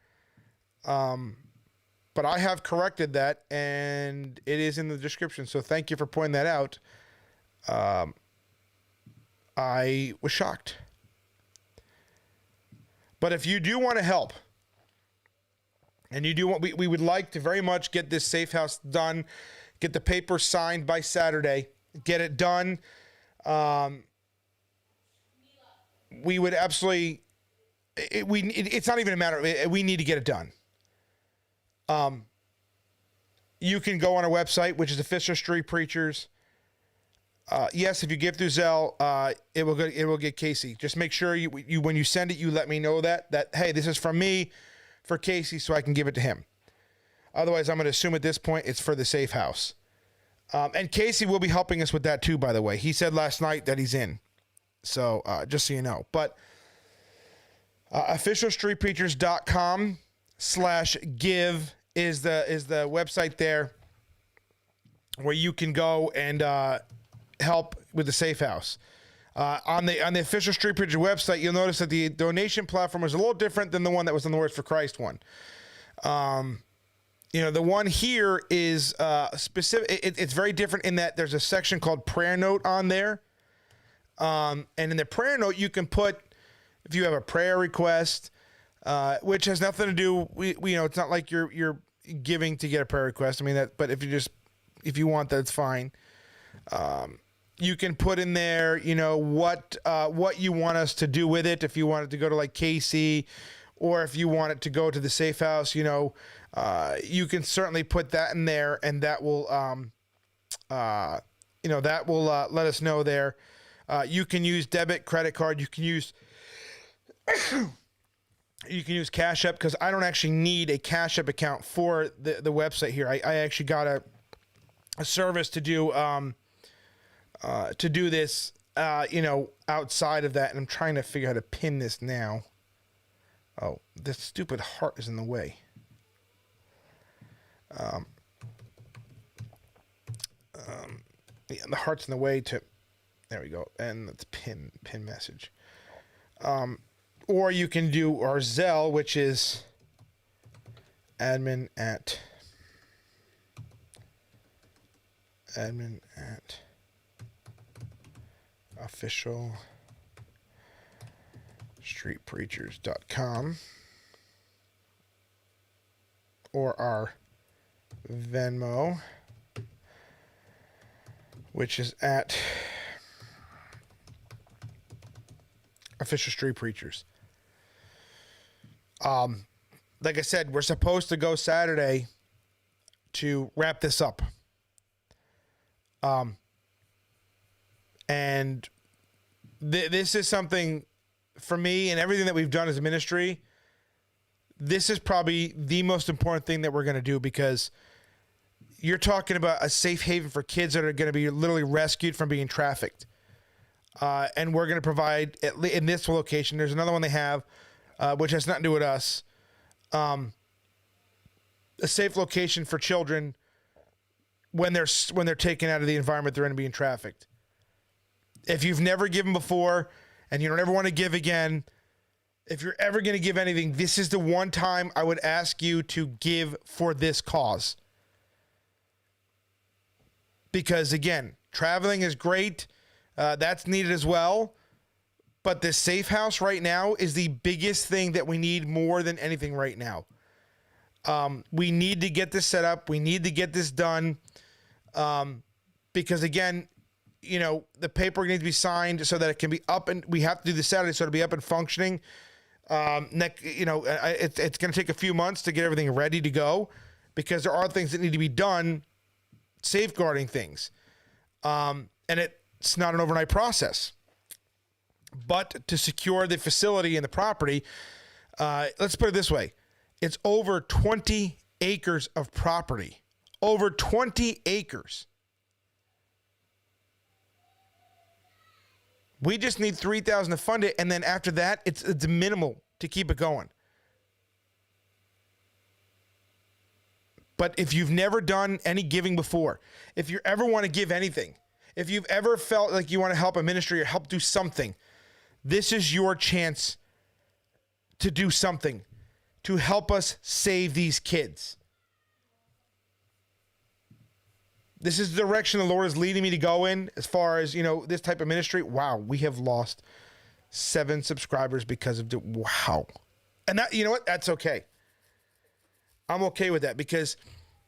But I have corrected that, and it is in the description. So thank you for pointing that out. I was shocked. But if you do want to help, and you do want, we would like to very much get this safe house done, get the paper signed by Saturday, get it done. We would absolutely, it's not even a matter of, we need to get it done. You can go on our website, which is Official Street Preachers. Yes, if you give through Zelle, it will get Casey. Just make sure you when you send it, you let me know that hey, this is from me for Casey, so I can give it to him. Otherwise, I'm going to assume at this point it's for the safe house. And Casey will be helping us with that too, by the way. He said last night that he's in. So just so you know. But officialstreetpreachers.com/give is the website there where you can go and help with the safe house. On the Official Street Preacher website, you'll notice that the donation platform is a little different than the one that was on the Words for Christ one. The one here is specific. It's very different in that there's a section called Prayer Note on there. And in the prayer note, you can put, if you have a prayer request, which has nothing to do, it's not like you're giving to get a prayer request. I mean, but if you want, that's fine. You can put in there, what you want us to do with it. If you want it to go to like Casey, or if you want it to go to the safe house, you can certainly put that in there, and that will, let us know there. You can use debit, credit card. You can use Cash App, because I don't actually need a Cash App account for the website here. I actually got a service to do this, outside of that, and I'm trying to figure out how to pin this now. Oh, this stupid heart is in the way. The heart's in the way to. There we go, and let's pin message. Or you can do our Zelle, which is admin at officialstreetpreachers.com, or our Venmo, which is at Official Street Preachers. Like I said, we're supposed to go Saturday to wrap this up. And this is something for me, and everything that we've done as a ministry. This is probably the most important thing that we're going to do, because you're talking about a safe haven for kids that are going to be literally rescued from being trafficked. And we're going to provide, in this location, there's another one they have, which has nothing to do with us, a safe location for children when they're taken out of the environment they're in and being trafficked. If you've never given before and you don't ever want to give again, if you're ever going to give anything, this is the one time I would ask you to give for this cause. Because again, traveling is great. That's needed as well. But the safe house right now is the biggest thing that we need more than anything right now. We need to get this set up. We need to get this done. Because again, the paper needs to be signed so that it can be up, and we have to do this Saturday so it'll be up and functioning. It's going to take a few months to get everything ready to go, because there are things that need to be done, safeguarding things. And it's not an overnight process. But to secure the facility and the property, let's put it this way. It's over 20 acres of property. Over 20 acres. We just need $3,000 to fund it, and then after that, it's minimal to keep it going. But if you've never done any giving before, if you ever want to give anything, if you've ever felt like you want to help a ministry or help do something, this is your chance to do something to help us save these kids. This is the direction the Lord is leading me to go in as far as, this type of ministry. Wow, we have lost 7 subscribers because of wow. And that, you know what? That's okay. I'm okay with that because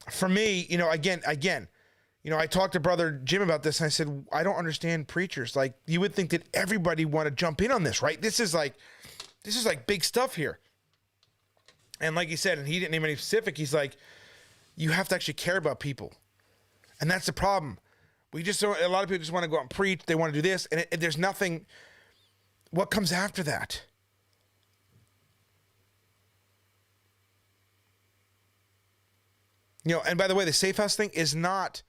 for me, again, I talked to Brother Jim about this and I said, I don't understand preachers. Like, you would think that everybody want to jump in on this, right? This is like big stuff here. And like he said, and he didn't name any specific, he's like, you have to actually care about people. And that's the problem. We just don't, a lot of people just want to go out and preach. They want to do this. And there's nothing. What comes after that? And by the way, the Safe House thing is not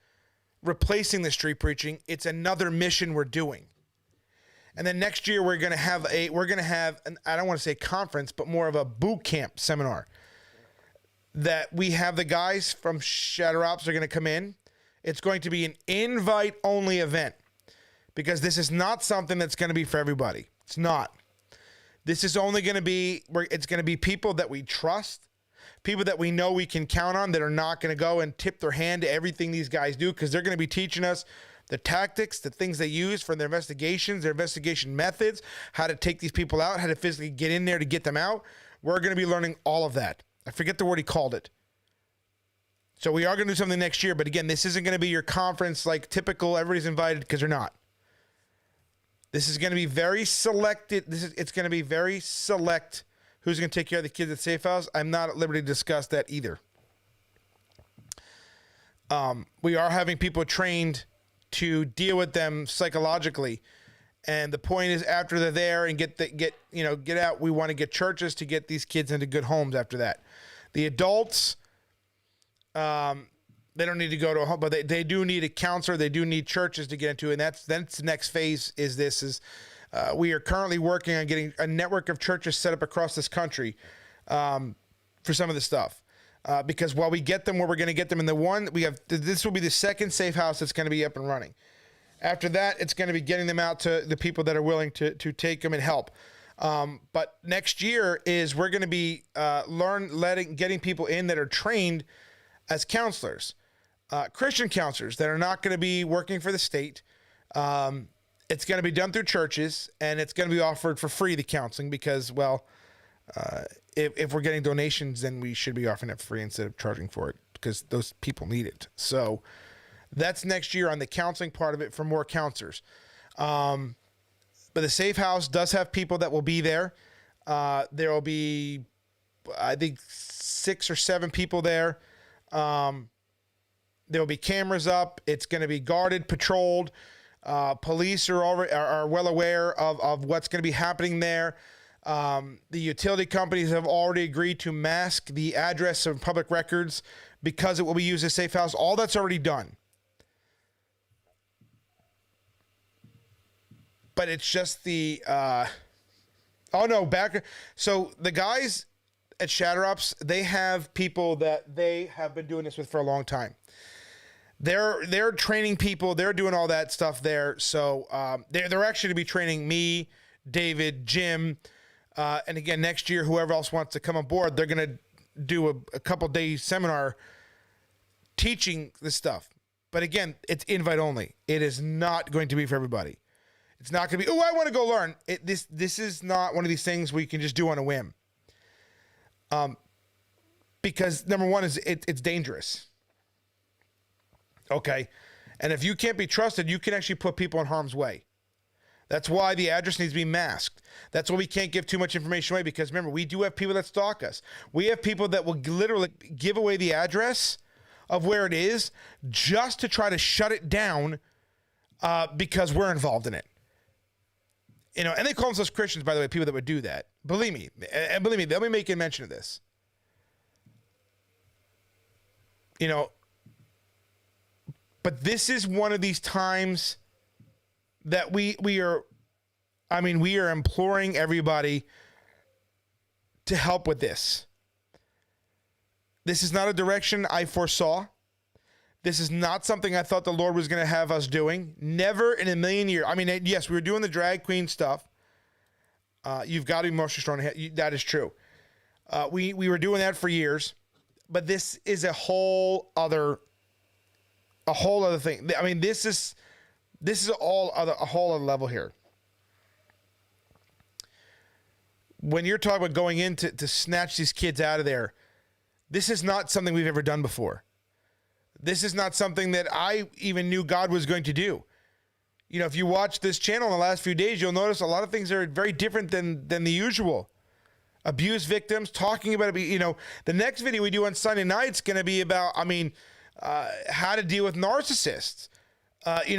replacing the street preaching. It's another mission we're doing. And then next year we're going to have I don't want to say conference, but more of a boot camp seminar that we have the guys from Shatter Ops are going to come in. It's going to be an invite-only event because this is not something that's going to be for everybody. It's not. This is only going to be, it's going to be people that we trust, people that we know we can count on that are not going to go and tip their hand to everything these guys do because they're going to be teaching us the tactics, the things they use for their investigations, their investigation methods, how to take these people out, how to physically get in there to get them out. We're going to be learning all of that. I forget the word he called it. So we are going to do something next year, but again, this isn't going to be your conference like typical, everybody's invited, because they're not. This is going to be very selected. It's going to be very select who's going to take care of the kids at Safe House. I'm not at liberty to discuss that either. We are having people trained to deal with them psychologically. And the point is after they're there and get out, we want to get churches to get these kids into good homes after that. The adults, they don't need to go to a home, but they do need a counselor. They do need churches to get into. And that's the next phase we are currently working on getting a network of churches set up across this country for some of the stuff. Because while we get them where we're going to get them in the one, this will be the second Safe House that's going to be up and running. After that, it's going to be getting them out to the people that are willing to take them and help. But next year is we're going to be getting people in that are trained as counselors, Christian counselors that are not going to be working for the state. It's going to be done through churches, and it's going to be offered for free, the counseling, because, if we're getting donations, then we should be offering it free instead of charging for it because those people need it. So that's next year on the counseling part of it for more counselors. But the Safe House does have people that will be there. There will be, I think, 6 or 7 people there. There will be cameras up. It's going to be guarded, patrolled. Police are well aware of what's going to be happening there. The utility companies have already agreed to mask the address of public records because it will be used as Safe House. All that's already done. But it's just the so the guys at Shatter Ops, they have people that they have been doing this with for a long time. They're training people. They're doing all that stuff there. So they're actually to be training me, David, Jim, and again next year, whoever else wants to come on board, they're going to do a couple day seminar teaching this stuff. But again, it's invite only. It is not going to be for everybody. It's not going to be, I want to go learn. This is not one of these things we can just do on a whim. Because number one is it's dangerous. Okay. And if you can't be trusted, you can actually put people in harm's way. That's why the address needs to be masked. That's why we can't give too much information away, because remember, we do have people that stalk us. We have people that will literally give away the address of where it is just to try to shut it down because we're involved in it. You know, and they call themselves Christians, by the way, people that would do that. Believe me, they'll be making mention of this. You know, but this is one of these times that we are imploring everybody to help with this. This is not a direction I foresaw. This is not something I thought the Lord was going to have us doing. Never in a million years. I mean, yes, we were doing the drag queen stuff. You've got to be emotionally strong. That is true. We were doing that for years, but this is a whole other thing. I mean, this is a whole other level here. When you're talking about going in to snatch these kids out of there, this is not something we've ever done before. This is not something that I even knew God was going to do. You know, if you watch this channel in the last few days, you'll notice a lot of things are very different than the usual. Abuse victims, talking about it. You know, the next video we do on Sunday night is going to be about, how to deal with narcissists.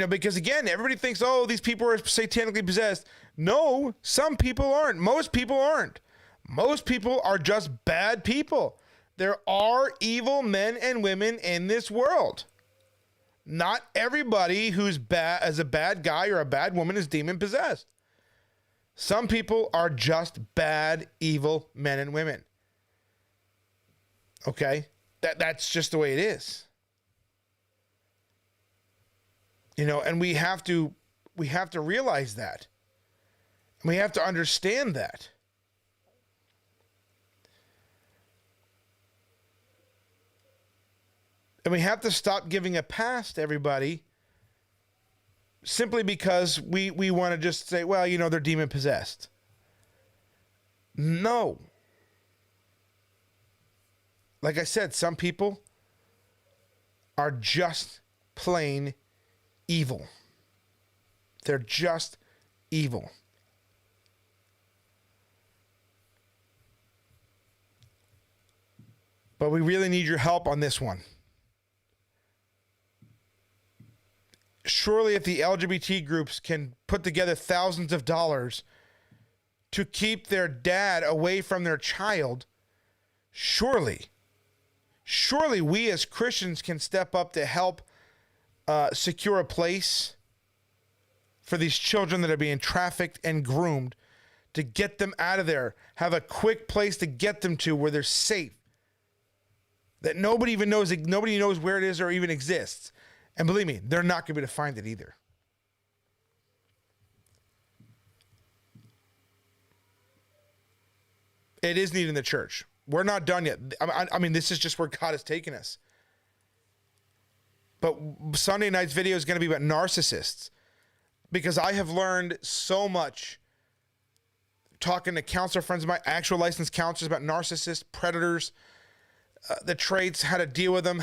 Because again, everybody thinks, oh, these people are satanically possessed. No, some people aren't. Most people aren't. Most people are just bad people. There are evil men and women in this world. Not everybody who's bad as a bad guy or a bad woman is demon possessed. Some people are just bad, evil men and women. Okay? That's just the way it is. You know, and we have to realize that. We have to understand that. And we have to stop giving a pass to everybody simply because we want to just say, well, you know, they're demon possessed. No. Like I said, some people are just plain evil. They're just evil. But we really need your help on this one. Surely if the LGBT groups can put together thousands of dollars to keep their dad away from their child, surely we as Christians can step up to help secure a place for these children that are being trafficked and groomed, to get them out of there, have a quick place to get them to where they're safe, that nobody knows where it is or even exists. And believe me, they're not going to be able to find it either. It is needed in the church. We're not done yet. I mean, this is just where God has taken us. But Sunday night's video is going to be about narcissists, because I have learned so much talking to counselor friends of mine, actual licensed counselors, about narcissists, predators, the traits, how to deal with them,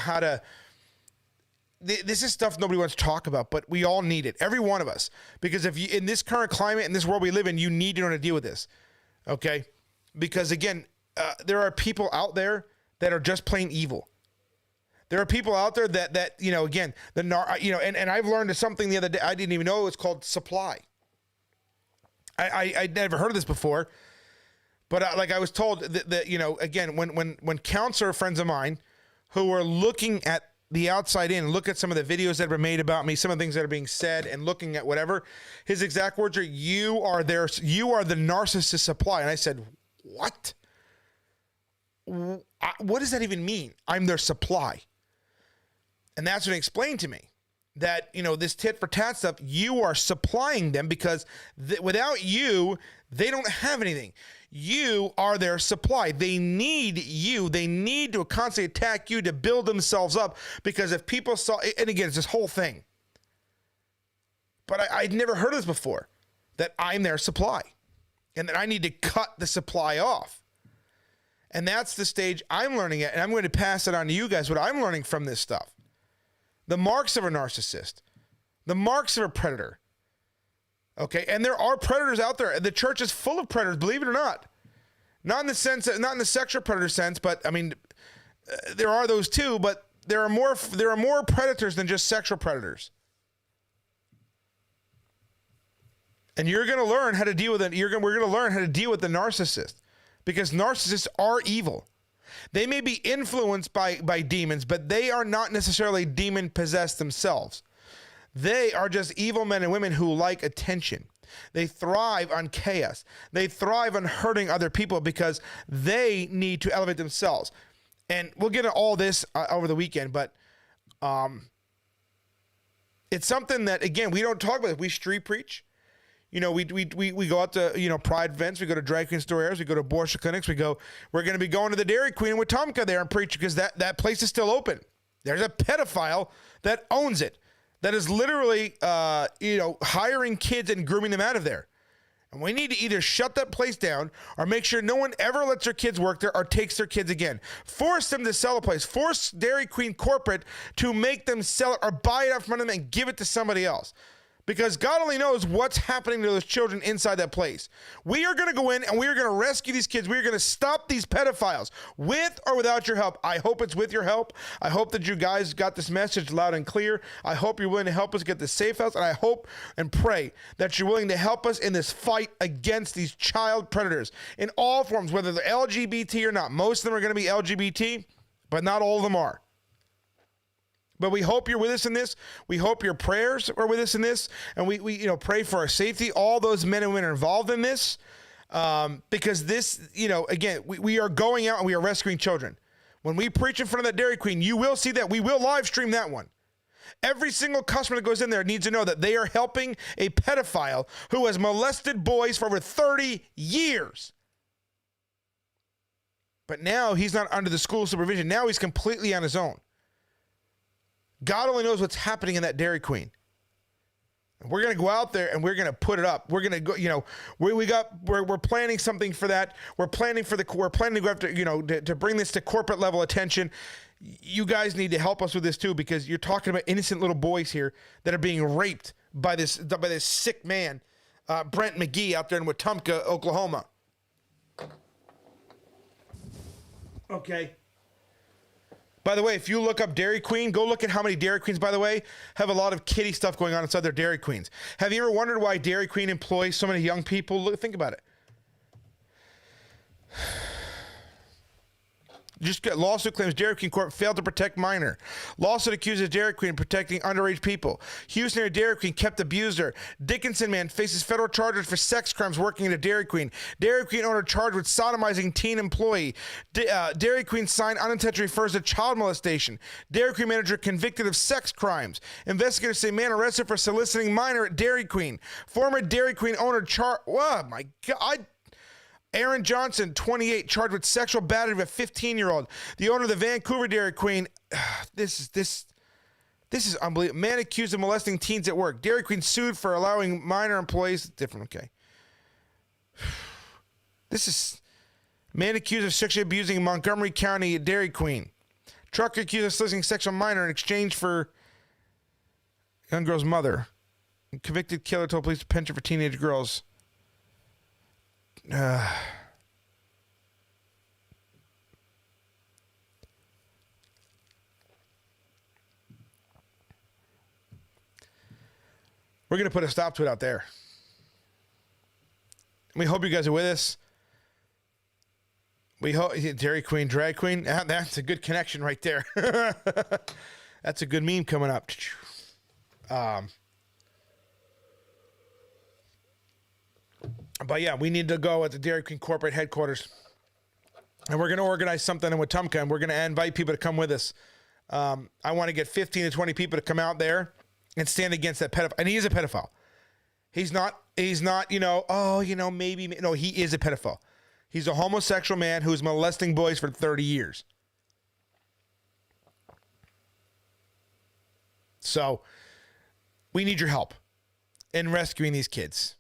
this is stuff nobody wants to talk about, but we all need it. Every one of us. Because if you, in this current climate, in this world we live in, you need to know how to deal with this. Okay? Because again, there are people out there that are just plain evil. There are people out there that you know, again, and I've learned something the other day I didn't even know. It's called supply. I'd never heard of this before, but like I was told that you know, again, when counselor friends of mine who are looking at the outside in, look at some of the videos that were made about me, some of the things that are being said, and looking at whatever, his exact words are, you are the narcissist supply. And I said, what? What does that even mean? I'm their supply. And that's what he explained to me, that, you know, this tit for tat stuff, you are supplying them, because without you, they don't have anything. You are their supply. They need you. They need to constantly attack you to build themselves up, because if people saw, and again, it's this whole thing, but I'd never heard of this before, that I'm their supply and that I need to cut the supply off. And that's the stage I'm learning at, and I'm going to pass it on to you guys, what I'm learning from this stuff. The marks of a narcissist, the marks of a predator. Okay, and there are predators out there. The church is full of predators, believe it or not. Not in the sense, not in the sexual predator sense, but I mean, there are those too. But there are more predators than just sexual predators. And you're going to learn how to deal with it. We're going to learn how to deal with the narcissist, because narcissists are evil. They may be influenced by demons, but they are not necessarily demon possessed themselves. They are just evil men and women who like attention. They thrive on chaos. They thrive on hurting other people because they need to elevate themselves. And we'll get into all this over the weekend, but it's something that, again, we don't talk about it. We street preach. You know, we go out to, you know, pride events. We go to drag queen store airs. We go to abortion clinics. We're going to be going to the Dairy Queen with Tomka there and preach, because that place is still open. There's a pedophile that owns it, that is literally, hiring kids and grooming them out of there. And we need to either shut that place down or make sure no one ever lets their kids work there or takes their kids again. Force them to sell a place. Force Dairy Queen corporate to make them sell it or buy it out from under them and give it to somebody else. Because God only knows what's happening to those children inside that place. We are going to go in and we are going to rescue these kids. We are going to stop these pedophiles with or without your help. I hope it's with your help. I hope that you guys got this message loud and clear. I hope you're willing to help us get this safe house. And I hope and pray that you're willing to help us in this fight against these child predators in all forms, whether they're LGBT or not. Most of them are going to be LGBT, but not all of them are. But we hope you're with us in this. We hope your prayers are with us in this. And we pray for our safety. All those men and women are involved in this. Because this, again, we are going out and we are rescuing children. When we preach in front of that Dairy Queen, you will see that. We will live stream that one. Every single customer that goes in there needs to know that they are helping a pedophile who has molested boys for over 30 years. But now he's not under the school supervision. Now he's completely on his own. God only knows what's happening in that Dairy Queen. We're going to go out there and we're going to put it up. We're going to go, we're planning something for that. We're planning to go after, to bring this to corporate level attention. You guys need to help us with this too, because you're talking about innocent little boys here that are being raped by this sick man, Brent McGee, out there in Wetumpka, Oklahoma. Okay. By the way, if you look up Dairy Queen, go look at how many Dairy Queens, by the way, have a lot of kiddie stuff going on inside their Dairy Queens. Have you ever wondered why Dairy Queen employs so many young people? Think about it. Just get lawsuit claims Dairy Queen Corp failed to protect minor. Lawsuit accuses Dairy Queen of protecting underage people. Houston area Dairy Queen kept abuser. Dickinson man faces federal charges for sex crimes working at a Dairy Queen. Dairy Queen owner charged with sodomizing teen employee. Dairy Queen sign unintentionally refers to child molestation. Dairy Queen manager convicted of sex crimes. Investigators say man arrested for soliciting minor at Dairy Queen. Former Dairy Queen owner oh my God. Aaron Johnson, 28, charged with sexual battery of a 15-year-old. The owner of the Vancouver Dairy Queen. This is unbelievable. Man accused of molesting teens at work. Dairy Queen sued for allowing minor employees. Different, okay. This is man accused of sexually abusing Montgomery County Dairy Queen. Truck accused of soliciting sexual minor in exchange for young girl's mother. Convicted killer told police to pension for teenage girls. We're going to put a stop to it out there. We hope you guys are with us. We hope Dairy Queen, Drag Queen. That's a good connection right there. That's a good meme coming up. But yeah, we need to go at the Dairy Queen corporate headquarters. And we're going to organize something in Wetumpka, and we're going to invite people to come with us. I want to get 15 to 20 people to come out there and stand against that pedophile. And he is a pedophile. He's not, maybe. No, he is a pedophile. He's a homosexual man who's molesting boys for 30 years. So we need your help in rescuing these kids.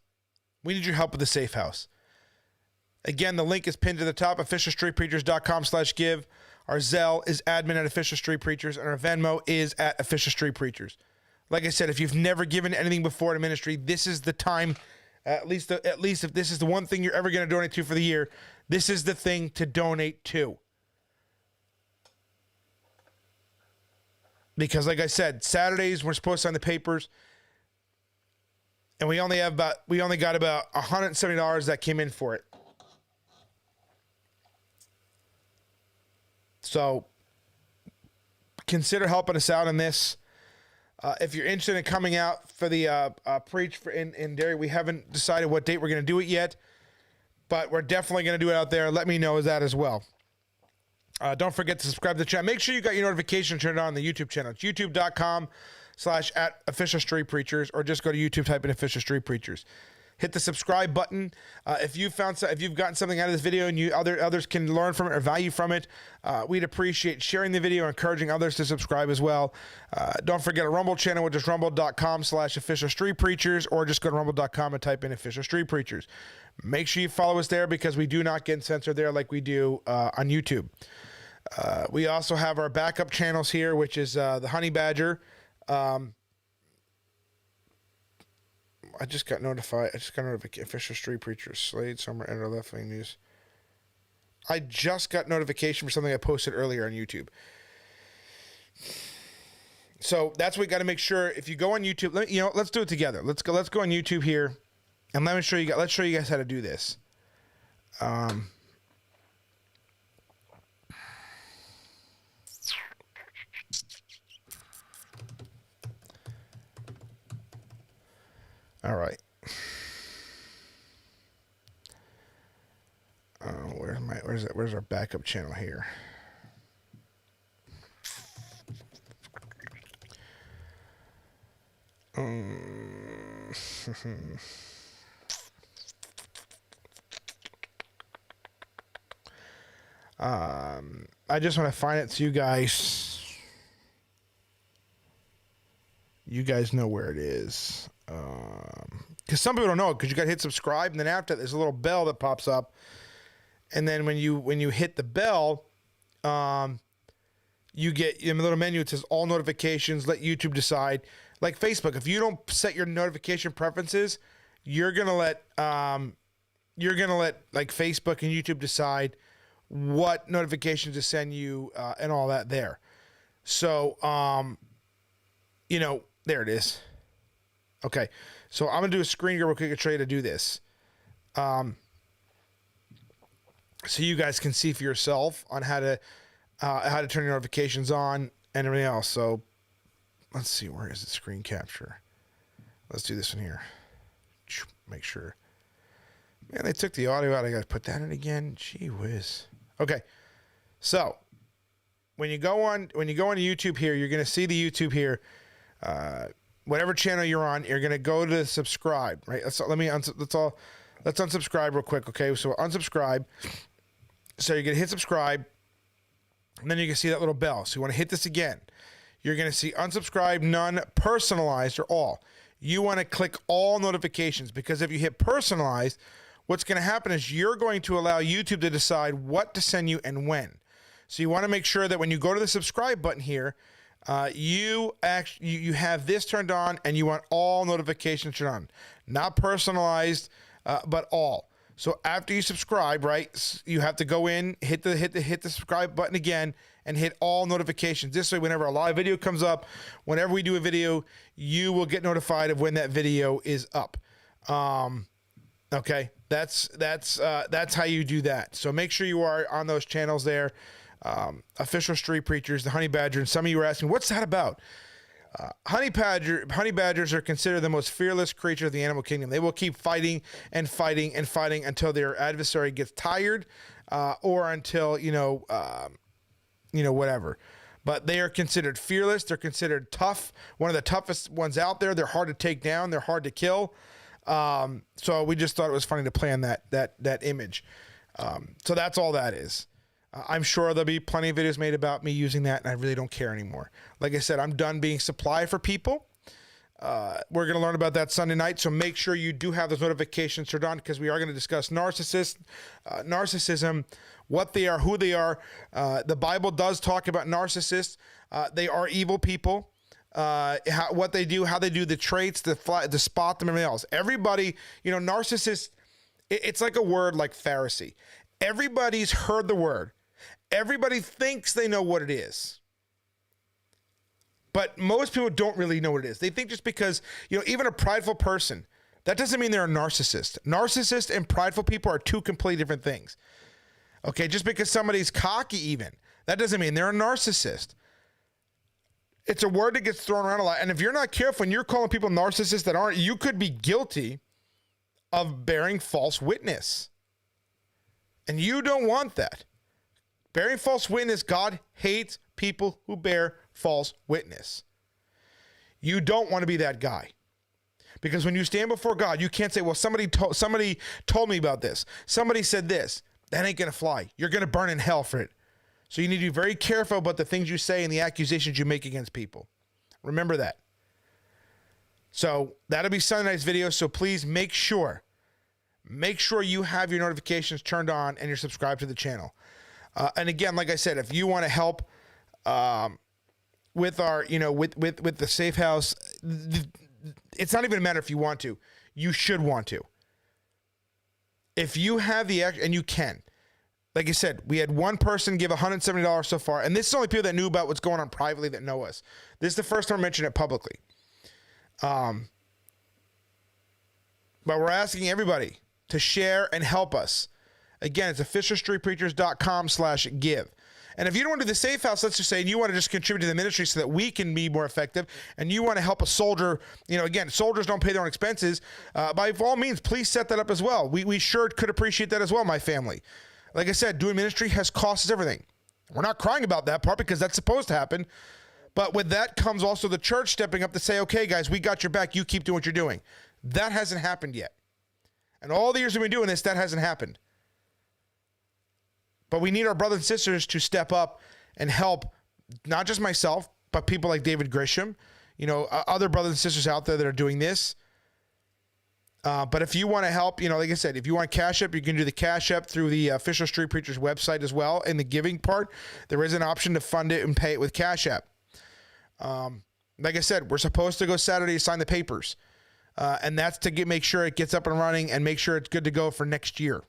We need your help with the safe house. Again, the link is pinned to the top, officialstreetpreachers.com/give. Our Zelle is admin at Official Street Preachers, and our Venmo is at Official Street Preachers. Like I said, if you've never given anything before to ministry, this is the time. At least if this is the one thing you're ever going to donate to for the year, this is the thing to donate to. Because like I said, Saturdays we're supposed to sign the papers, and we only got about $170 that came in for it. So consider helping us out on this. If you're interested in coming out for the preach in Derry, we haven't decided what date we're going to do it yet, but we're definitely going to do it out there. Let me know that as well. Don't forget to subscribe to the channel. Make sure you got your notification turned on the YouTube channel. It's youtube.com/@officialstreetpreachers, or just go to YouTube, type in Official Street Preachers. Hit the subscribe button. If you've gotten something out of this video and others can learn from it or value from it, we'd appreciate sharing the video, encouraging others to subscribe as well. Don't forget a Rumble channel, which is rumble.com/Official Street Preachers, or just go to rumble.com and type in Official Street Preachers. Make sure you follow us there, because we do not get censored there like we do on YouTube. We also have our backup channels here, which is the Honey Badger. I just got notified. Official Street Preachers, Slade, Summer, and Left Wing News. I just got notification for something I posted earlier on YouTube. So that's what we got to make sure. If you go on YouTube, let's do it together. Let's go on YouTube here, and let's show you guys how to do this. All right. Where's our backup channel here? I just want to find it so you guys know where it is. Because some people don't know it, because you got to hit subscribe, and then after there's a little bell that pops up, and then when you hit the bell, you get in a little menu. It says all notifications. Let YouTube decide. Like Facebook, if you don't set your notification preferences, you're gonna let like Facebook and YouTube decide what notifications to send you and all that there. So there it is. Okay, so I'm going to do a screen real quick and show you how to do this. So you guys can see for yourself on how to turn your notifications on and everything else. So let's see, where is the screen capture? Let's do this one here. Make sure. Man, they took the audio out. I got to put that in again. Gee whiz. Okay, so when you go on YouTube here, you're going to see the YouTube here. Whatever channel you're on, you're gonna go to subscribe, right? Let's unsubscribe real quick, okay? So unsubscribe. So you're gonna hit subscribe, and then you can see that little bell. So you want to hit this again. You're gonna see unsubscribe, none, personalized, or all. You want to click all notifications, because if you hit personalized, what's gonna happen is you're going to allow YouTube to decide what to send you and when. So you want to make sure that when you go to the subscribe button here, you have this turned on, and you want all notifications turned on, not personalized, but all. So after you subscribe, right, you have to go in, hit the subscribe button again, and hit all notifications. This way, whenever a live video comes up, whenever we do a video, you will get notified of when that video is up. Okay, that's how you do that. So make sure you are on those channels there. Official Street Preachers, the Honey Badger, and some of you were asking, what's that about? Honey badgers are considered the most fearless creature of the animal kingdom. They will keep fighting and fighting and fighting until their adversary gets tired, or until whatever. But they are considered fearless. They're considered tough. One of the toughest ones out there. They're hard to take down. They're hard to kill. So we just thought it was funny to play on that image. So that's all that is. I'm sure there'll be plenty of videos made about me using that, and I really don't care anymore. Like I said, I'm done being supply for people. We're going to learn about that Sunday night, so make sure you do have those notifications turned on, because we are going to discuss narcissism, what they are, who they are. The Bible does talk about narcissists. They are evil people. what they do, how they do the traits, to spot them, and everything else. Everybody, narcissist, it's like a word like Pharisee. Everybody's heard the word. Everybody thinks they know what it is. But most people don't really know what it is. They think just because, even a prideful person, that doesn't mean they're a narcissist. Narcissist and prideful people are two completely different things. Okay, just because somebody's cocky even, that doesn't mean they're a narcissist. It's a word that gets thrown around a lot. And if you're not careful and you're calling people narcissists that aren't, you could be guilty of bearing false witness. And you don't want that. Bearing false witness, God hates people who bear false witness. You don't want to be that guy. Because when you stand before God, you can't say, well, somebody told me about this. Somebody said this. That ain't going to fly. You're going to burn in hell for it. So you need to be very careful about the things you say and the accusations you make against people. Remember that. So that'll be Sunday night's video. So please make sure you have your notifications turned on and you're subscribed to the channel. And again, like I said, if you want to help with our, with the safe house, it's not even a matter if you want to. You should want to. If you have the, and you can. Like I said, we had one person give $170 so far, and this is only people that knew about what's going on privately that know us. This is the first time I mentioned it publicly. But we're asking everybody to share and help us. Again, it's officialstreetpreachers.com/give. And if you don't want to do the safe house, let's just say, and you want to just contribute to the ministry so that we can be more effective, and you want to help a soldier, again, soldiers don't pay their own expenses, by all means, please set that up as well. We sure could appreciate that as well, my family. Like I said, doing ministry has cost us everything. We're not crying about that part because that's supposed to happen. But with that comes also the church stepping up to say, okay, guys, we got your back. You keep doing what you're doing. That hasn't happened yet. And all the years we've been doing this, that hasn't happened. But we need our brothers and sisters to step up and help, not just myself, but people like David Grisham, other brothers and sisters out there that are doing this. But if you want to help, like I said, if you want Cash App, you can do the Cash App through the Official Street Preachers website as well. In the giving part, there is an option to fund it and pay it with Cash App. Like I said, we're supposed to go Saturday to sign the papers. And that's to make sure it gets up and running and make sure it's good to go for next year.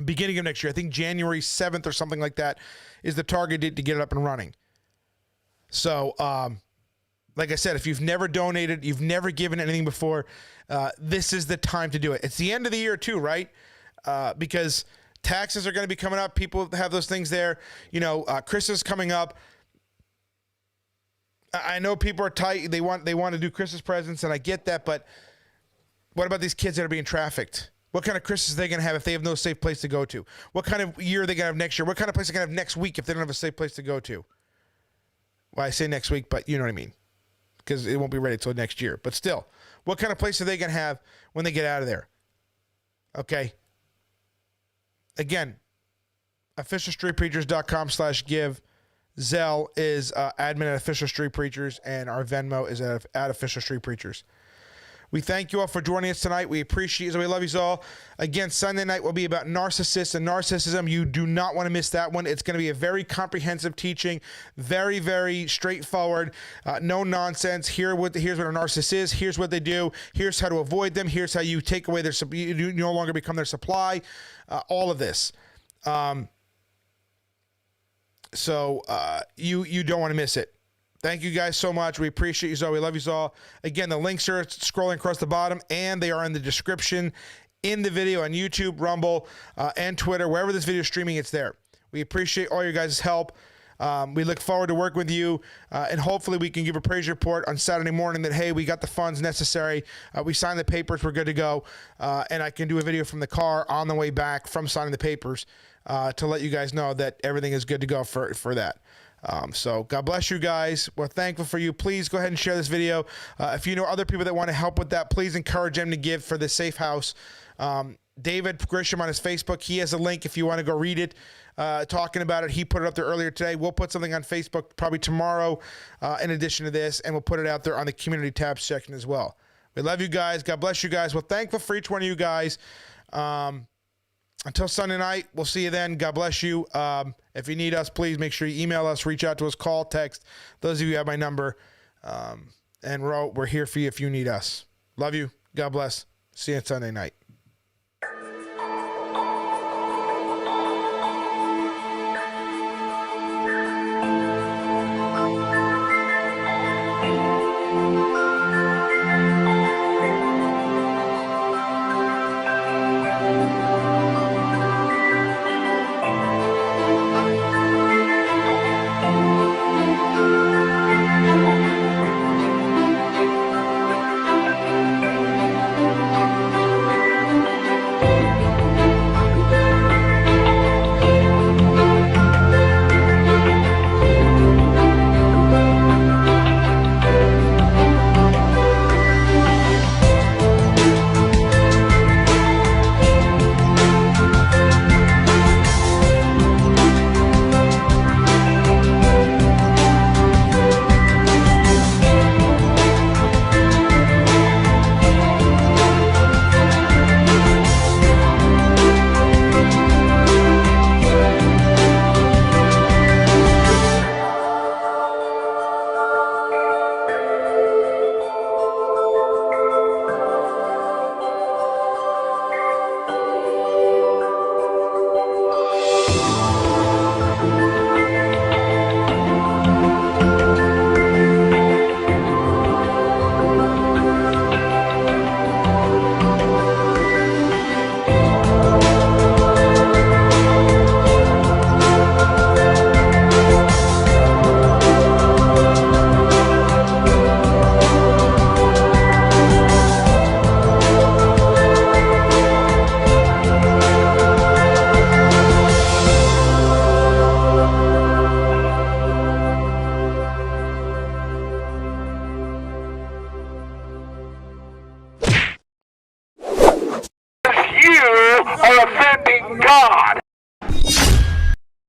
Beginning of next year. I think January 7th or something like that is the target date to get it up and running. So, like I said, if you've never donated, you've never given anything before, this is the time to do it. It's the end of the year too, right? Because taxes are going to be coming up. People have those things there. Christmas coming up. I know people are tight. They want to do Christmas presents, and I get that. But what about these kids that are being trafficked? What kind of Christmas are they going to have if they have no safe place to go to? What kind of year are they going to have next year? What kind of place are they going to have next week if they don't have a safe place to go to? Well, I say next week, but you know what I mean. Because it won't be ready until next year. But still, what kind of place are they going to have when they get out of there? Okay. Again, officialstreetpreachers.com/give. Zelle is admin at Official Street Preachers, and our Venmo is at Official Street Preachers. We thank you all for joining us tonight. We appreciate you. We love you all. Again, Sunday night will be about narcissists and narcissism. You do not want to miss that one. It's going to be a very comprehensive teaching, very, very straightforward, no nonsense. Here's what a narcissist is. Here's what they do. Here's how to avoid them. Here's how you take away their, you no longer become their supply. All of this. So you don't want to miss it. Thank you guys so much. We appreciate you all. We love you all. Again, the links are scrolling across the bottom, and they are in the description in the video on YouTube, Rumble, and Twitter. Wherever this video is streaming, it's there. We appreciate all your guys' help. We look forward to working with you, and hopefully we can give a praise report on Saturday morning that, hey, we got the funds necessary. We signed the papers. We're good to go. And I can do a video from the car on the way back from signing the papers to let you guys know that everything is good to go for that. So God bless you guys. We're thankful for you. Please go ahead and share this video. If you know other people that want to help with that, please encourage them to give for the safe house. David Grisham on his Facebook, he has a link if you want to go read it, talking about it. He put it up there earlier today. We'll put something on Facebook probably tomorrow in addition to this, and we'll put it out there on the community tab section as well. We love you guys. God bless you guys. We're thankful for each one of you guys. until Sunday night, we'll see you then. God bless you. If you need us, please make sure you email us, reach out to us, call, text. Those of you who have my number. And we're here for you if you need us. Love you. God bless. See you on Sunday night.